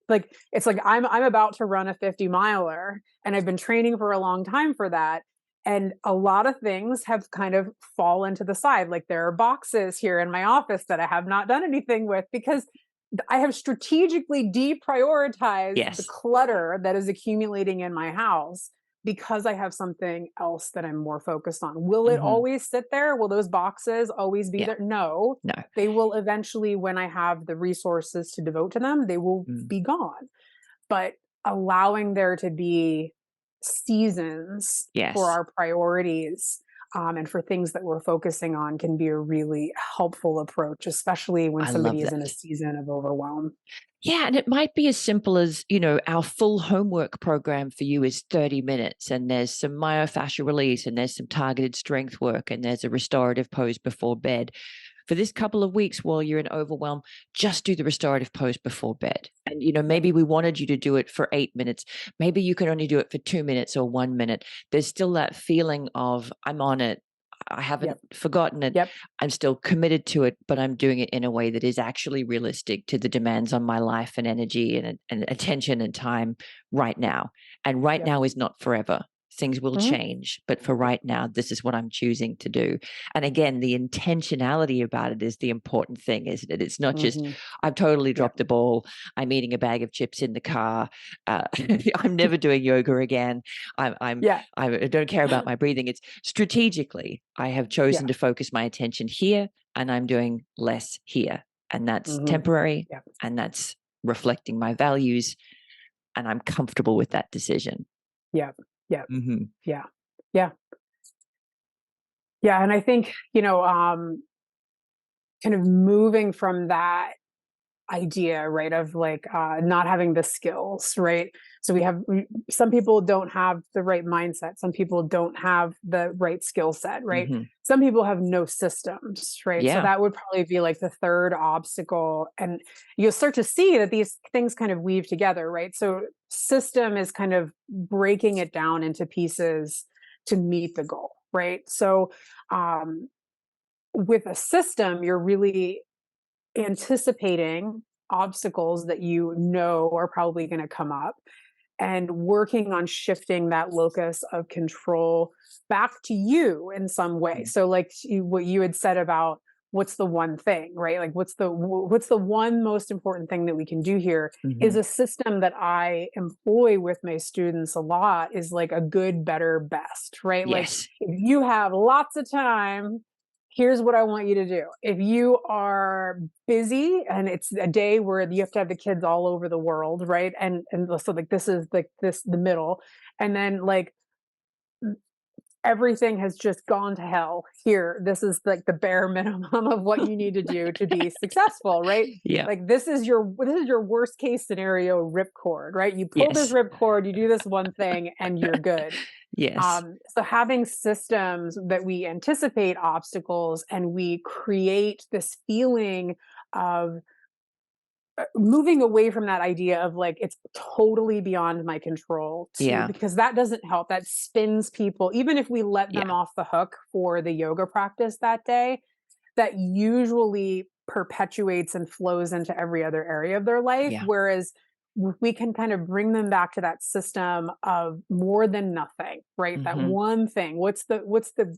like it's like I'm about to run a 50 miler and I've been training for a long time for that, and a lot of things have kind of fallen to the side. Like there are boxes here in my office that I have not done anything with because I have strategically deprioritized the Yes. clutter that is accumulating in my house because I have something else that I'm more focused on. Will it Hmm. always sit there? Will those boxes always be Yeah. there? No. No. They will eventually, when I have the resources to devote to them, they will Mm. be gone. But allowing there to be seasons for Yes. our priorities, and for things that we're focusing on can be a really helpful approach, especially when I love somebody is in a that. season of overwhelm. Yeah, and it might be as simple as, our full homework program for you is 30 minutes, and there's some myofascial release, and there's some targeted strength work, and there's a restorative pose before bed. For this couple of weeks while you're in overwhelm, just do the restorative pose before bed. And, Yep. maybe we wanted you to do it for 8 minutes. Maybe you can only do it for 2 minutes or 1 minute. There's still that feeling of, I'm on it. I haven't Yep. forgotten it. Yep. I'm still committed to it, but I'm doing it in a way that is actually realistic to the demands on my life and energy and attention and time right now. And right Yep. now is not forever. Things will Mhm. change, but for right now, this is what I'm choosing to do. And again, the intentionality about it is the important thing, isn't it? It's not just, Mhm. I've totally Yep. dropped the ball. I'm eating a bag of chips in the car. I'm never doing yoga again. I'm Yeah. I don't care about my breathing. It's strategically, I have chosen Yeah. to focus my attention here, and I'm doing less here. And that's Mhm. temporary, Yep. and that's reflecting my values, and I'm comfortable with that decision. Yep. Yep. Hmm. Yeah. Yeah. Yeah. And I think, kind of moving from that idea, right, of like not having the skills, right? So some people don't have the right mindset, some people don't have the right skill set, right? Hmm. Some people have no systems, right? So Yeah. that would probably be like the third obstacle, and you'll start to see that these things kind of weave together, right? So system is kind of breaking it down into pieces to meet the goal, right? So um with a system, you're really anticipating obstacles that are probably going to come up, and working on shifting that locus of control back to you in some way. So like what you had said about what's the one thing, right? Like what's the one most important thing that we can do here, is Hmm. a system that I employ with my students a lot, is like a good, better, best, right? Like Yes. if you have lots of time, here's what I want you to do. If you are busy and it's a day where you have to have the kids all over the world, right? And so like this is like this the middle. And then like everything has just gone to hell here. This is like the bare minimum of what you need to do to be successful, right? Yeah. Like this is your worst case scenario ripcord, right? You pull this Yes. ripcord, you do this one thing, and you're good. Yes. So having systems that we anticipate obstacles and we create this feeling of moving away from that idea of like it's totally beyond my control, to Yeah. because that doesn't help. That spins people. Even if we let them Yeah. off the hook for the yoga practice that day, that usually perpetuates and flows into every other area of their life. Yeah. Whereas we can kind of bring them back to that system of more than nothing, right? That Hmm. one thing. What's the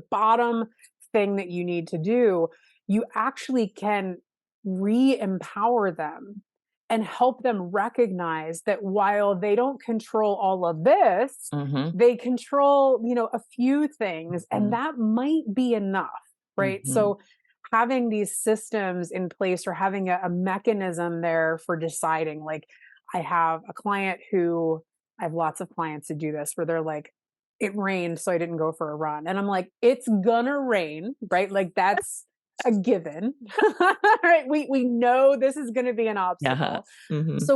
bottom thing that you need to do? You actually can re-empower them and help them recognize that while they don't control all of this, Hmm. they control, a few things, and Hmm. that might be enough, right? Hmm. So having these systems in place, or having a mechanism there for deciding, like I have lots of clients who do this, where they're like, it rained, so I didn't go for a run. And I'm like, it's gonna rain, right? Like that's a given, right? We know this is gonna be an Yeah. obstacle. Mhm. So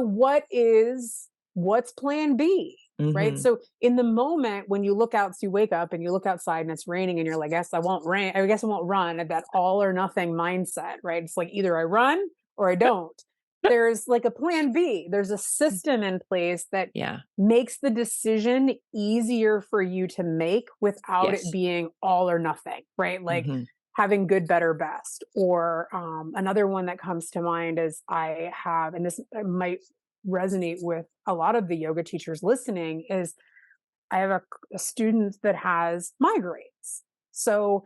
what's plan B? Right. Mhm. So in the moment when you look out, so you wake up and you look outside and it's raining and you're like, I won't rain. I guess I won't run, at that all or nothing mindset, right? It's like either I run or I don't. There's like a plan B. There's a system in place that Yeah. makes the decision easier for you to make without it Yes. being all or nothing, right? Like Mhm. having good, better, best. Or another one that comes to mind is I have, and this might resonate with a lot of the yoga teachers listening, is I have a student that has migraines. So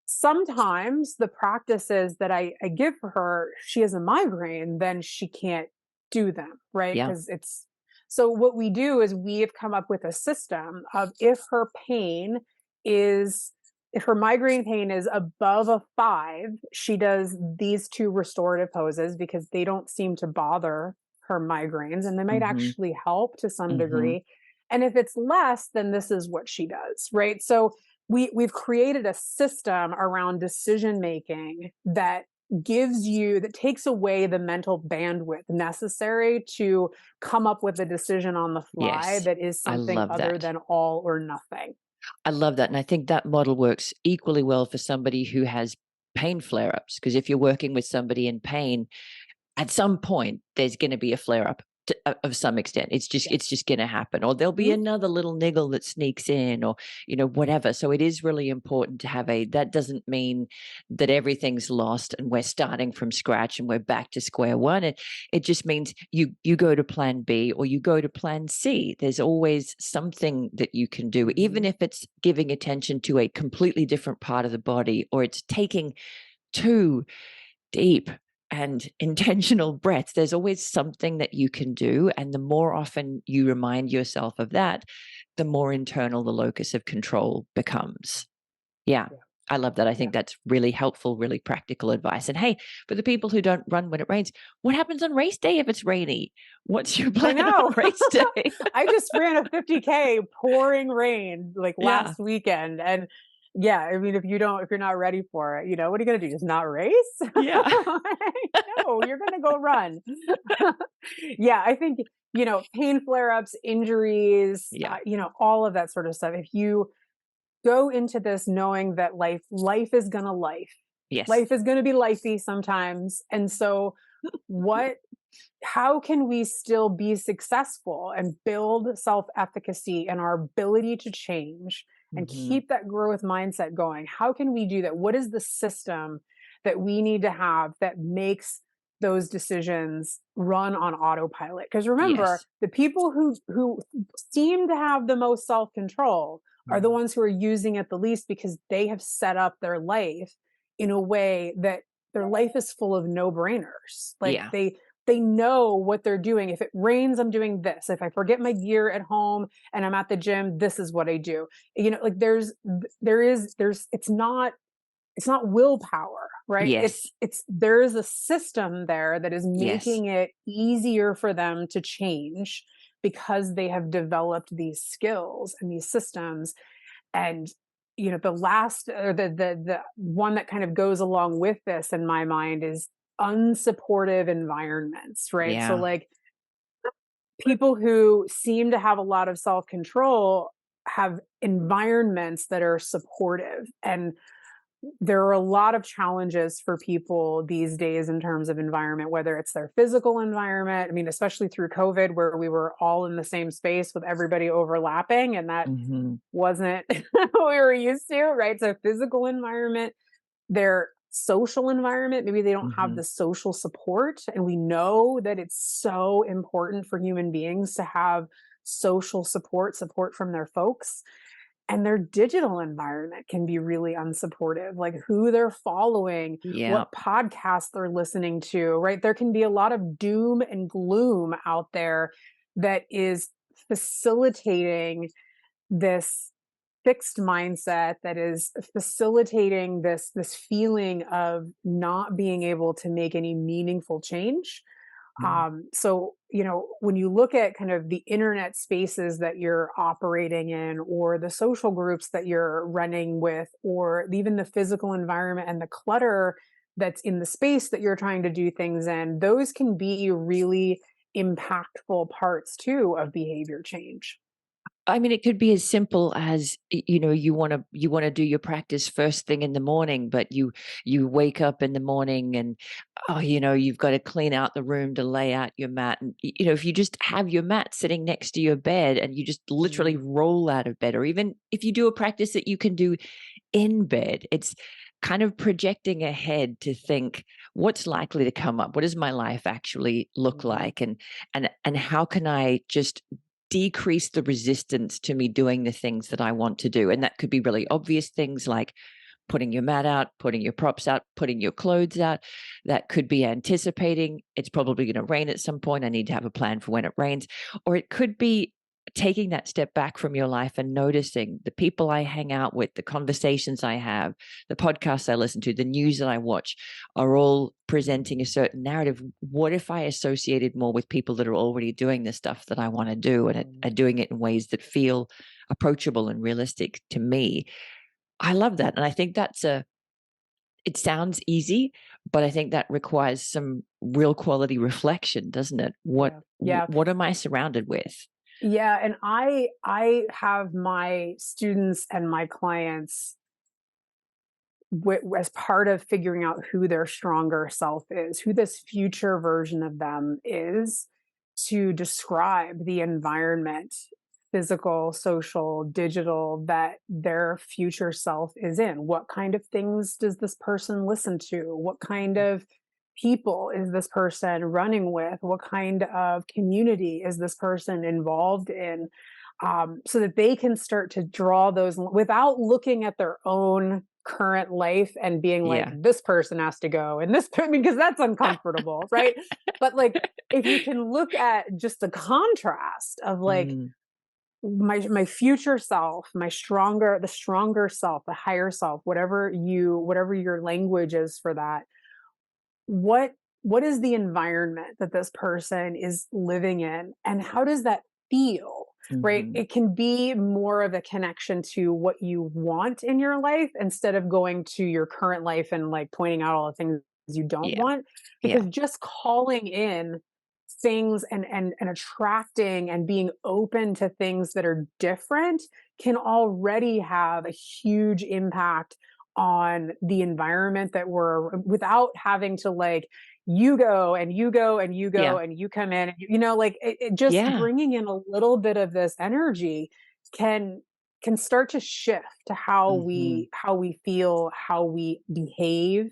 sometimes the practices that I give for her, she has a migraine, then she can't do them, right? Yeah. Because it's so what we do is we have come up with a system of if her migraine pain is above a 5, she does these 2 restorative poses because they don't seem to bother her migraines and they might Mhm. actually help to some Mhm. degree. And if it's less, then this is what she does, right? So we've created a system around decision making that takes away the mental bandwidth necessary to come up with a decision on the fly Yes. that is I something love other that. than all or nothing. I love that. And I think that model works equally well for somebody who has pain flare ups. Because if you're working with somebody in pain, at some point there's going to be a flare up of some extent. It's Yes. just going to happen, or there'll be Mhm. another little niggle that sneaks in, or whatever. So it is really important to have that doesn't mean that everything's lost and we're starting from scratch and we're back to square one. It just means you go to plan B or you go to plan C. There's always something that you can do, even Mhm. if it's giving attention to a completely different part of the body, or it's taking two deep and intentional breaths. There's always something that you can do. And the more often you remind yourself of that, the more internal the locus of control becomes. Yeah. Yeah. I love that. I Yeah. think that's really helpful, really practical advice. And hey, for the people who don't run when it rains, what happens on race day if it's rainy? What's your I plan on know. race day? I just ran a 50K pouring rain like Yeah. last weekend. And yeah, I mean, if you're not ready for it, what are you going to do? Just not race? Yeah. No, you're going to go run. Yeah, I think, pain flare ups, injuries, Yeah. all of that sort of stuff. If you go into this knowing that life is going to Yes. life is going to be lifey sometimes. And so, what how can we still be successful and build self-efficacy and our ability to change and Hmm. keep that growth mindset going? How can we do that? What is the system that we need to have that makes those decisions run on autopilot? Because remember, Yes. the people who seem to have the most self-control are the ones who are using it the least because they have set up their life in a way that their life is full of no-brainers. Like Yeah. they know what they're doing. If it rains, I'm doing this. If I forget my gear at home and I'm at the gym, this is what I do. Like it's not willpower, right? Yes. There is a system there that is Yes. making it easier for them to change because they have developed these skills and these systems. And the last or the one that kind of goes along with this in my mind is unsupportive environments, right? So Yeah. like people who seem to have a lot of self-control have environments that are supportive. And there are a lot of challenges for people these days in terms of environment, whether it's their physical environment. I mean, especially through COVID, where we were all in the same space with everybody overlapping, and that Hmm. wasn't what we were used to, right? So physical environment, their social environment, maybe they don't have Hmm. the social support. And we know that it's so important for human beings to have social support from their folks. And their digital environment can be really unsupportive, like who they're following, Yeah. what podcasts they're listening to, right? There can be a lot of doom and gloom out there that is facilitating this fixed mindset, that is facilitating this feeling of not being able to make any meaningful change. So, when you look at kind of the internet spaces that you're operating in, or the social groups that you're running with, or even the physical environment and the clutter that's in the space that you're trying to do things in, those can be really impactful parts too of behavior change. I mean, it could be as simple as you want to do your practice first thing in the morning, but you wake up in the morning and you've got to clean out the room to lay out your mat, and if you just have your mat sitting next to your bed and you just literally roll out of bed, or even if you do a practice that you can do in bed, it's kind of projecting ahead to think what's likely to come up, what does my life actually look like, and how can I just decrease the resistance to me doing the things that I want to do. And that could be really obvious things like putting your mat out, putting your props out, putting your clothes out. That could be anticipating it's probably going to rain at some point. I need to have a plan for when it rains. Or it could be taking that step back from your life and noticing the people I hang out with, the conversations I have, the podcasts I listen to, the news that I watch are all presenting a certain narrative. What if I associated more with people that are already doing the stuff that I want to do and are doing it in ways that feel approachable and realistic to me? I love that. And I think it sounds easy, but I think that requires some real quality reflection, doesn't it? What am I surrounded with? Yeah, and I have my students and my clients, as part of figuring out who their stronger self is, who this future version of them is, to describe the environment, physical, social, digital, that their future self is in. What kind of things does this person listen to? What kind of people is this person running with? What kind of community is this person involved in? So that they can start to draw those without looking at their own current life and being like, this person has to go, and this person, because that's uncomfortable, right? But like, if you can look at just the contrast of like, my future self, the stronger self, the higher self, whatever your language is for that, what is the environment that this person is living in, and how does that feel? Right? It can be more of a connection to what you want in your life, instead of going to your current life and like pointing out all the things you don't want, because just calling in things and attracting and being open to things that are different can already have a huge impact on the environment that we're, without having to like, you go and you go and you go and you come in, and like it just bringing in a little bit of this energy can start to shift to how we feel, how we behave,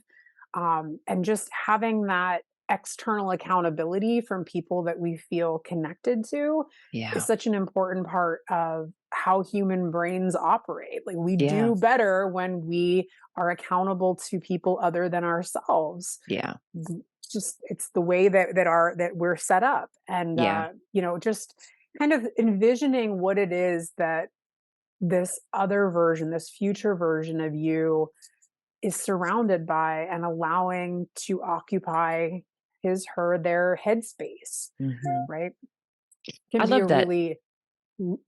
and just having that external accountability from people that we feel connected to is such an important part of how human brains operate. Like, we do better when we are accountable to people other than ourselves. It's the way that we're set up. And just kind of envisioning what it is that this other version, this future version of you, is surrounded by, and allowing to occupy their headspace, right? Can I be a love that. really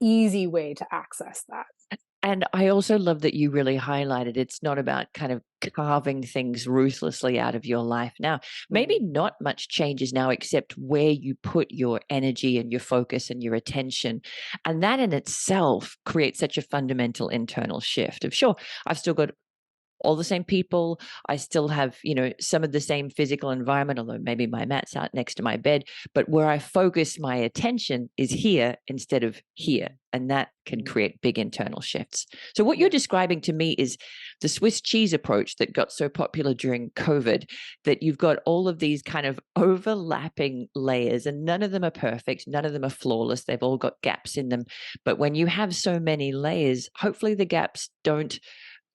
easy way to access that. And I also love that you really highlighted it's not about kind of carving things ruthlessly out of your life. Now, maybe not much changes now except where you put your energy and your focus and your attention. And that in itself creates such a fundamental internal shift of, sure, I've still got all the same people. I still have, some of the same physical environment, although maybe my mat's out next to my bed, but where I focus my attention is here instead of here. And that can create big internal shifts. So what you're describing to me is the Swiss cheese approach that got so popular during COVID, that you've got all of these kind of overlapping layers, and none of them are perfect. None of them are flawless. They've all got gaps in them. But when you have so many layers, hopefully the gaps don't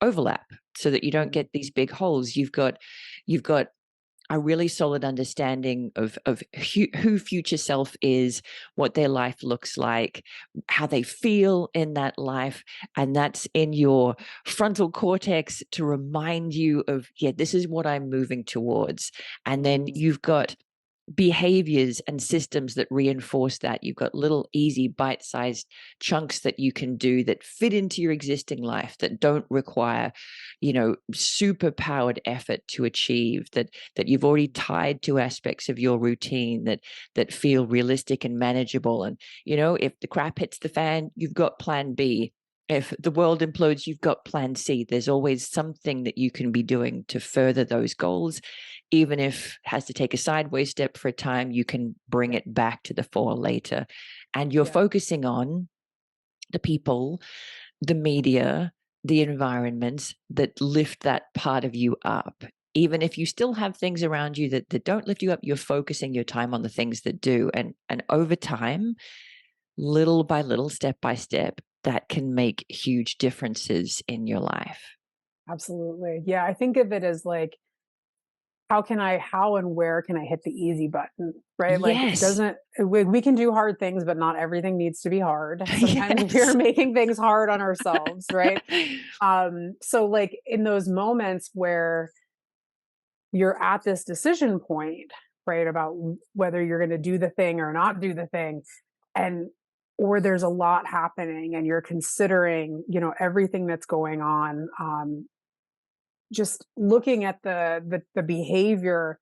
overlap, so that you don't get these big holes. You've got a really solid understanding of who future self is, what their life looks like, how they feel in that life, and that's in your frontal cortex to remind you of, this is what I'm moving towards. And then you've got behaviors and systems that reinforce that. You've got little easy bite-sized chunks that you can do that fit into your existing life, that don't require, super powered effort to achieve, that you've already tied to aspects of your routine that feel realistic and manageable. And if the crap hits the fan, you've got plan B. If the world implodes, you've got plan C. There's always something that you can be doing to further those goals. Even if it has to take a sideways step for a time, you can bring it back to the fore later. And you're focusing on the people, the media, the environments that lift that part of you up. Even if you still have things around you that don't lift you up, you're focusing your time on the things that do. And over time, little by little, step by step, that can make huge differences in your life. Absolutely. Yeah. I think of it as like, how and where can I hit the easy button, right? Like it Yes. doesn't, we can do hard things, but not everything needs to be hard. Sometimes Yes. we're making things hard on ourselves, right? So like in those moments where you're at this decision point, right, about whether you're going to do the thing or not do the thing, and or there's a lot happening and you're considering, everything that's going on, just looking at the behavior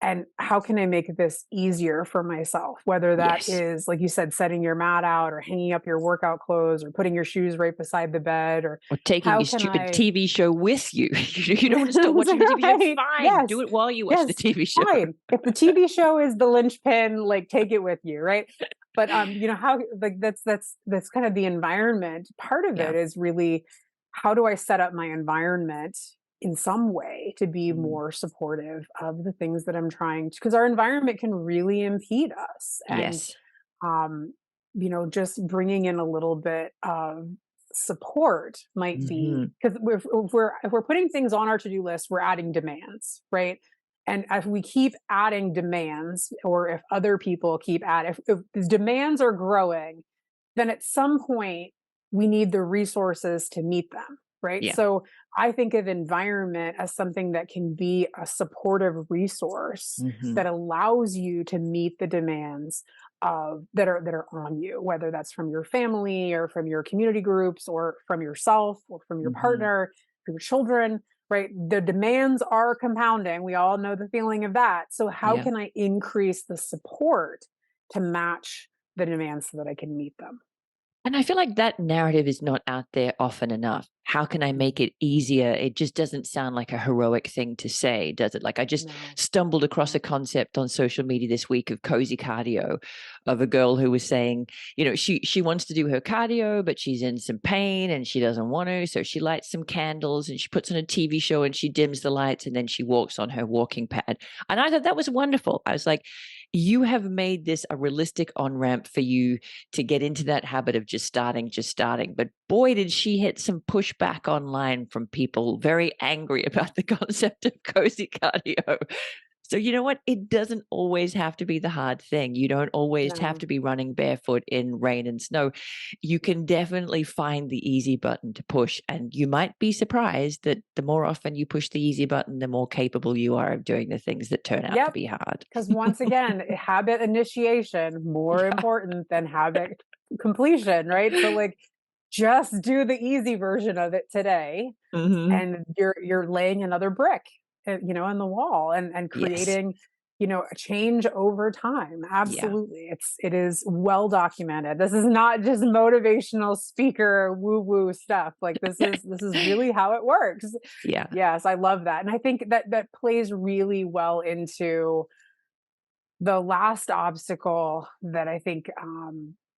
and how can I make this easier for myself? Whether that Yes. is, like you said, setting your mat out or hanging up your workout clothes or putting your shoes right beside the bed, or taking how your can stupid I TV show with you. You don't want to stop watching the TV show. right. Fine. Yes. Do it while you watch the Yes. TV show. Fine. If the TV show is the linchpin, like take it with you, right? But how, like that's kind of the environment. Part of it is really, how do I set up my environment in some way to be more supportive of the things that I'm trying to, because our environment can really impede us. And Yes. just bringing in a little bit of support might be, because if we're putting things on our to-do list, we're adding demands, right? And if we keep adding demands, or if other people keep adding, if the demands are growing, then at some point we need the resources to meet them, right? Yeah. So I think of environment as something that can be a supportive resource that allows you to meet the demands that are on you, whether that's from your family or from your community groups or from yourself or from your partner, from your children, right? The demands are compounding. We all know the feeling of that. So how can I increase the support to match the demands so that I can meet them? And I feel like that narrative is not out there often enough. How can I make it easier? It just doesn't sound like a heroic thing to say, does it? Like I just stumbled across a concept on social media this week of cozy cardio, of a girl who was saying, she wants to do her cardio, but she's in some pain and she doesn't want to. So she lights some candles and she puts on a TV show and she dims the lights and then she walks on her walking pad. And I thought that was wonderful. I was like, you have made this a realistic on-ramp for you to get into that habit of just starting. But boy, did she hit some pushback online from people very angry about the concept of cozy cardio. So you know what? It doesn't always have to be the hard thing. You don't always have to be running barefoot in rain and snow. You can definitely find the easy button to push. And you might be surprised that the more often you push the easy button, the more capable you are of doing the things that turn out to be hard. Because once again, habit initiation, more important than habit completion, right? So like, just do the easy version of it today. And you're laying another brick, in the wall, and creating, a change over time. Absolutely. It is well documented. This is not just motivational speaker woo-woo stuff. Like this is really how it works. Yeah. Yes, I love that. And I think that plays really well into the last obstacle that I think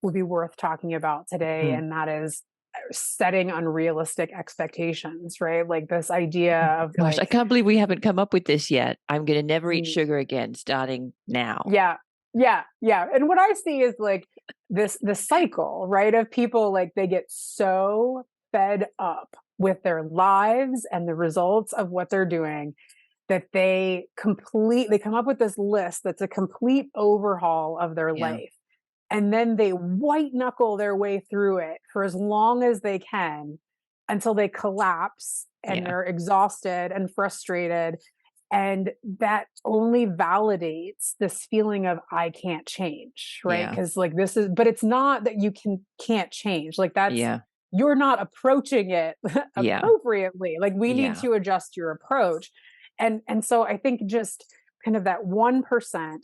would be worth talking about today. And that is setting unrealistic expectations, right? Like this idea of Gosh, I can't believe we haven't come up with this yet. I'm going to never eat sugar again, starting now. Yeah. And what I see is like the cycle, right? Of people, like they get so fed up with their lives and the results of what they're doing that they come up with this list that's a complete overhaul of their life. And then they white knuckle their way through it for as long as they can until they collapse and they're exhausted and frustrated. And that only validates this feeling of I can't change, right? Because like this is, but it's not that you can't change. Like that's, you're not approaching it appropriately. Like we need to adjust your approach. And so I think just kind of that 1%,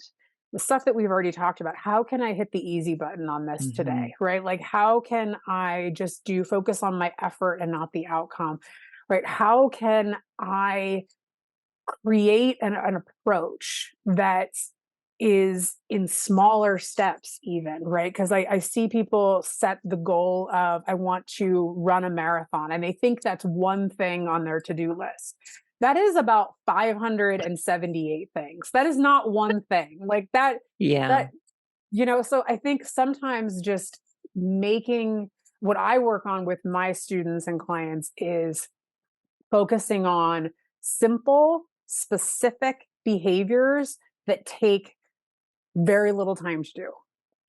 the stuff that we've already talked about, how can I hit the easy button on this today, right? Like how can I just focus on my effort and not the outcome, right? How can I create an approach that is in smaller steps even, right? Because I see people set the goal of, I want to run a marathon, and they think that's one thing on their to-do list. That is about 578 things. That is not one thing like that. That, so I think sometimes just making what I work on with my students and clients is focusing on simple, specific behaviors that take very little time to do,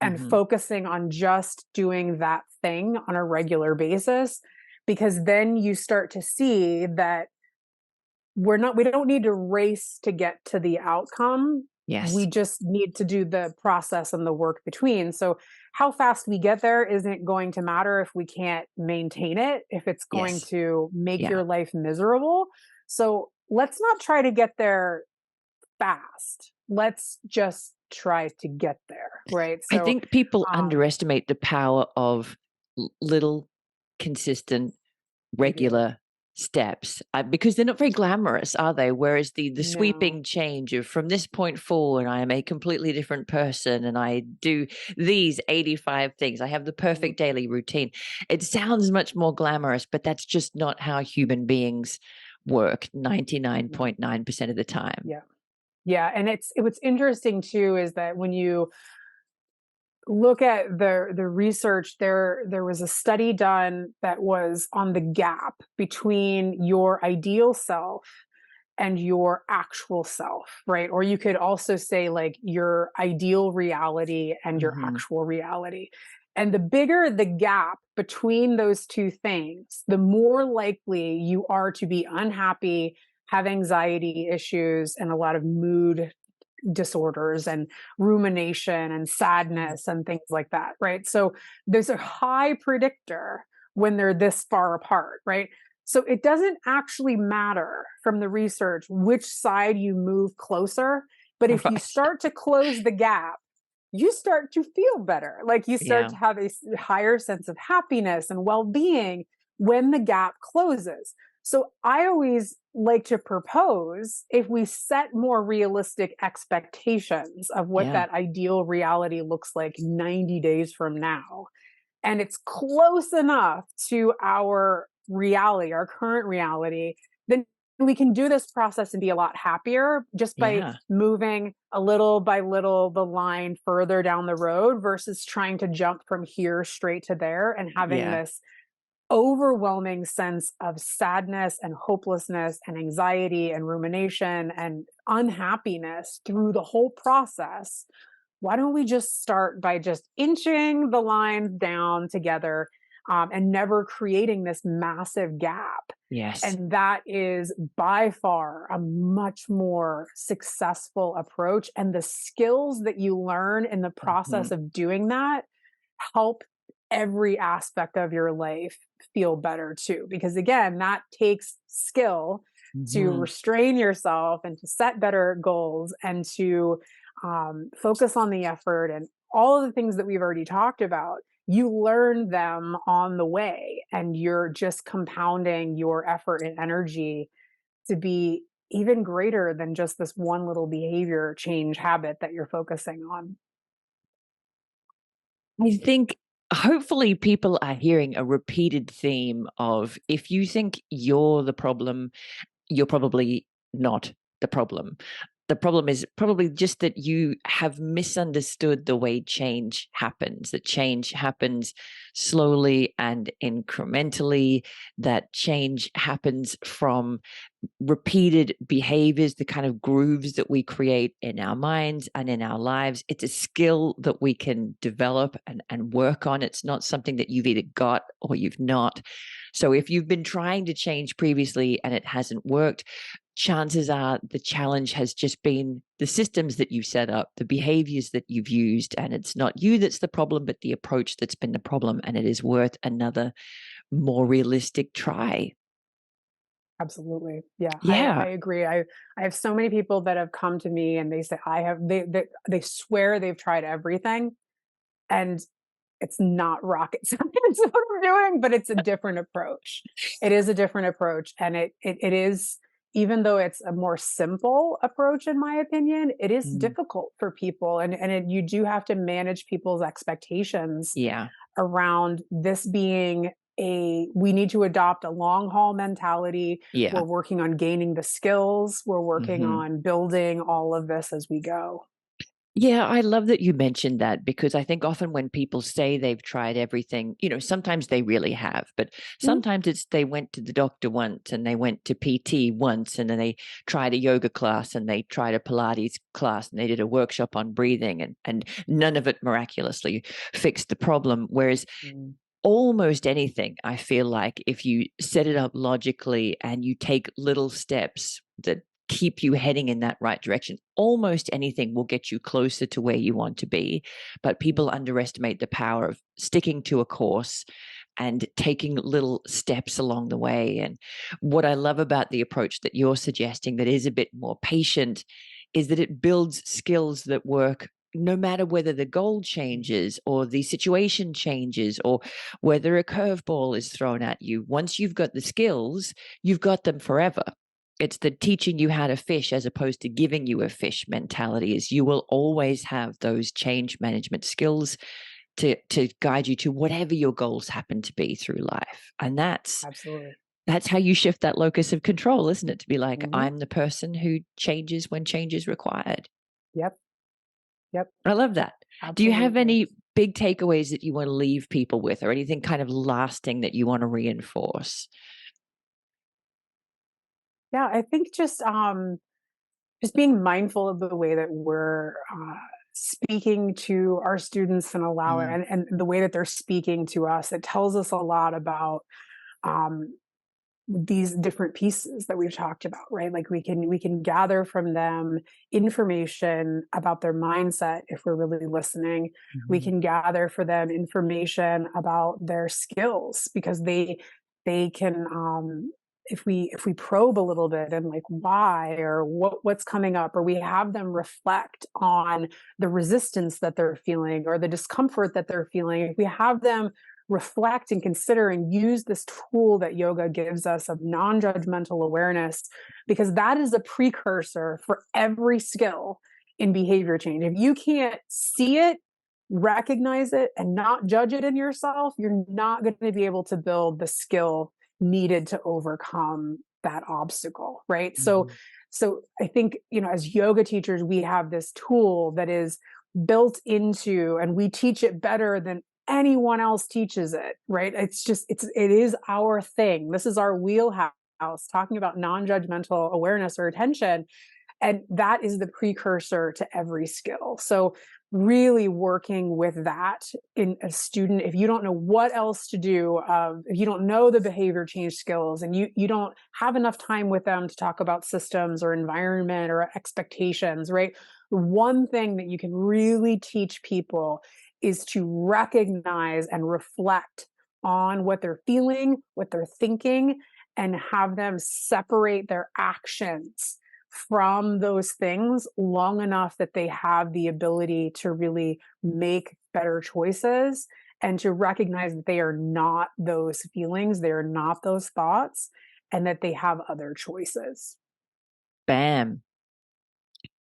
and focusing on just doing that thing on a regular basis, because then you start to see that we don't need to race to get to the outcome. We just need to do the process and the work between. So how fast we get there isn't going to matter if we can't maintain it, if it's going to make your life miserable. So let's not try to get there fast. Let's just try to get there, right? So I think people underestimate the power of little, consistent, regular steps, because they're not very glamorous, are they? Whereas the sweeping change of, from this point forward, I am a completely different person and I do these 85 things. I have the perfect daily routine. It sounds much more glamorous, but that's just not how human beings work 99.9% of the time. Yeah. And what's interesting too is that when you look at the research, there was a study done that was on the gap between your ideal self and your actual self, right? Or you could also say like your ideal reality and your actual reality. And the bigger the gap between those two things, the more likely you are to be unhappy, have anxiety issues, and a lot of mood disorders and rumination and sadness and things like that, right? So there's a high predictor when they're this far apart, right? So it doesn't actually matter from the research which side you move closer, but if you start to close the gap, you start to feel better. Like you start to have a higher sense of happiness and well-being when the gap closes. So I always like to propose, if we set more realistic expectations of what that ideal reality looks like 90 days from now, and it's close enough to our reality, our current reality, then we can do this process and be a lot happier just by moving a little by little the line further down the road versus trying to jump from here straight to there and having this overwhelming sense of sadness and hopelessness and anxiety and rumination and unhappiness through the whole process. Why don't we just start by just inching the lines down together, and never creating this massive gap? And that is by far a much more successful approach. And the skills that you learn in the process of doing that help every aspect of your life feel better too. Because again, that takes skill to restrain yourself and to set better goals and to focus on the effort and all of the things that we've already talked about. You learn them on the way, and you're just compounding your effort and energy to be even greater than just this one little behavior change habit that you're focusing on. I think hopefully people are hearing a repeated theme of, if you think you're the problem, you're probably not the problem. The problem is probably just that you have misunderstood the way change happens, that change happens slowly and incrementally, that change happens from repeated behaviors, the kind of grooves that we create in our minds and in our lives. It's a skill that we can develop and work on. It's not something that you've either got or you've not. So if you've been trying to change previously and it hasn't worked, chances are the challenge has just been the systems that you've set up, the behaviors that you've used, and it's not you that's the problem, but the approach that's been the problem, and it is worth another more realistic try. Absolutely. Yeah, Yeah. I agree. I have so many people that have come to me and they say they swear they've tried everything, and it's not rocket science what I'm doing, but it's a different approach. It is a different approach, and it is, even though it's a more simple approach, in my opinion, it is Mm. difficult for people, and you do have to manage people's expectations Yeah. around this being we need to adopt a long haul mentality. Yeah. We're working on gaining the skills. We're working Mhm. on building all of this as we go. Yeah, I love that you mentioned that, because I think often when people say they've tried everything, sometimes they really have, but Mhm. sometimes it's they went to the doctor once and they went to PT once and then they tried a yoga class and they tried a Pilates class and they did a workshop on breathing, and none of it miraculously fixed the problem. Whereas Mm. almost anything, I feel like if you set it up logically and you take little steps that keep you heading in that right direction, almost anything will get you closer to where you want to be. But people underestimate the power of sticking to a course and taking little steps along the way. And what I love about the approach that you're suggesting, that is a bit more patient, is that it builds skills that work no matter whether the goal changes or the situation changes or whether a curveball is thrown at you. Once you've got the skills, you've got them forever. It's the teaching you how to fish as opposed to giving you a fish mentality. Is you will always have those change management skills to guide you to whatever your goals happen to be through life. And Absolutely. that's how you shift that locus of control, isn't it? To be like, Hmm. I'm the person who changes when change is required. Yep. Yep. I love that. Do you have Absolutely. any big takeaways that you want to leave people with, or anything kind of lasting that you want to reinforce? Yeah, I think just being mindful of the way that we're speaking to our students and Mm. and the way that they're speaking to us. It tells us a lot about um, these different pieces that we've talked about, right? Like we can gather from them information about their mindset if we're really listening. We Mhm. can gather for them information about their skills, because they can if we probe a little bit and like why or what's coming up, or we have them reflect on the resistance that they're feeling or the discomfort that they're feeling, if we have them reflect and consider and use this tool that yoga gives us of non-judgmental awareness, because that is a precursor for every skill in behavior change. If you can't see it, recognize it, and not judge it in yourself, you're not going to be able to build the skill needed to overcome that obstacle, right? So Mhm. I think, as yoga teachers, we have this tool that is built into, and we teach it better than anyone else teaches it, right? It is our thing. This is our wheelhouse, talking about non-judgmental awareness or attention. And that is the precursor to every skill. So really working with that in a student, if you don't know what else to do, if you don't know the behavior change skills, and you don't have enough time with them to talk about systems or environment or expectations, right? One thing that you can really teach people is to recognize and reflect on what they're feeling, what they're thinking, and have them separate their actions from those things long enough that they have the ability to really make better choices, and to recognize that they are not those feelings, they are not those thoughts, and that they have other choices. Bam.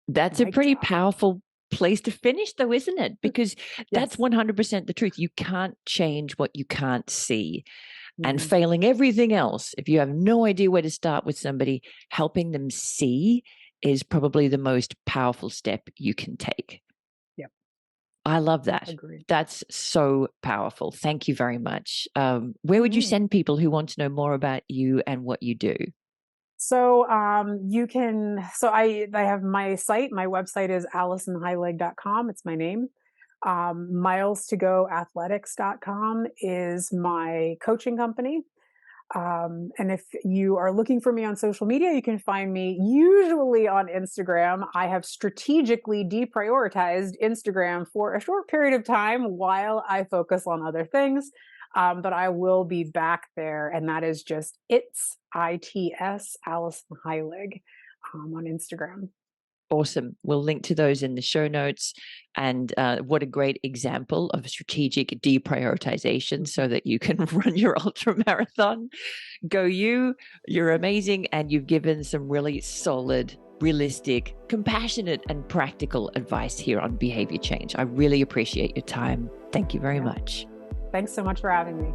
That's a Mic pretty drop. powerful place to finish, though, isn't it? Because that's Yes. 100% the truth. You can't change what you can't see. And Mhm. failing everything else, if you have no idea where to start with somebody, helping them see is probably the most powerful step you can take. Yep. I love that. Agreed. That's so powerful. Thank you very much. Where would you Mhm. send people who want to know more about you and what you do? So you can, I have my site. My website is alisonheilig.com. It's my name. Miles to go athletics.com is my coaching company. And if you are looking for me on social media, you can find me usually on Instagram. I have strategically deprioritized Instagram for a short period of time while I focus on other things. But I will be back there, and that is just ITS Alison Heilig on Instagram. Awesome. We'll link to those in the show notes. And what a great example of strategic deprioritization so that you can run your ultra marathon. Go you. You're amazing. And you've given some really solid, realistic, compassionate, and practical advice here on behavior change. I really appreciate your time. Thank you very much. Thanks so much for having me.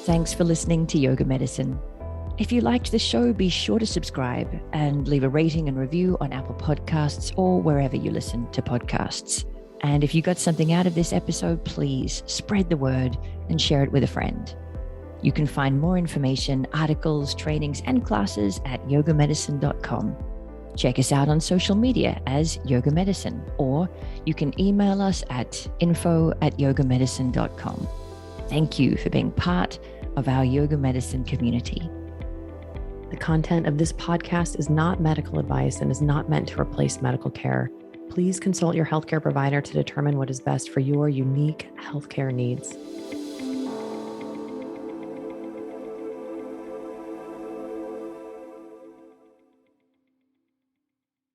Thanks for listening to Yoga Medicine. If you liked the show, be sure to subscribe and leave a rating and review on Apple Podcasts or wherever you listen to podcasts. And if you got something out of this episode, please spread the word and share it with a friend. You can find more information, articles, trainings, and classes at yogamedicine.com. Check us out on social media as Yoga Medicine, or you can email us at info@yogamedicine.com. Thank you for being part of our Yoga Medicine community. The content of this podcast is not medical advice and is not meant to replace medical care. Please consult your healthcare provider to determine what is best for your unique healthcare needs.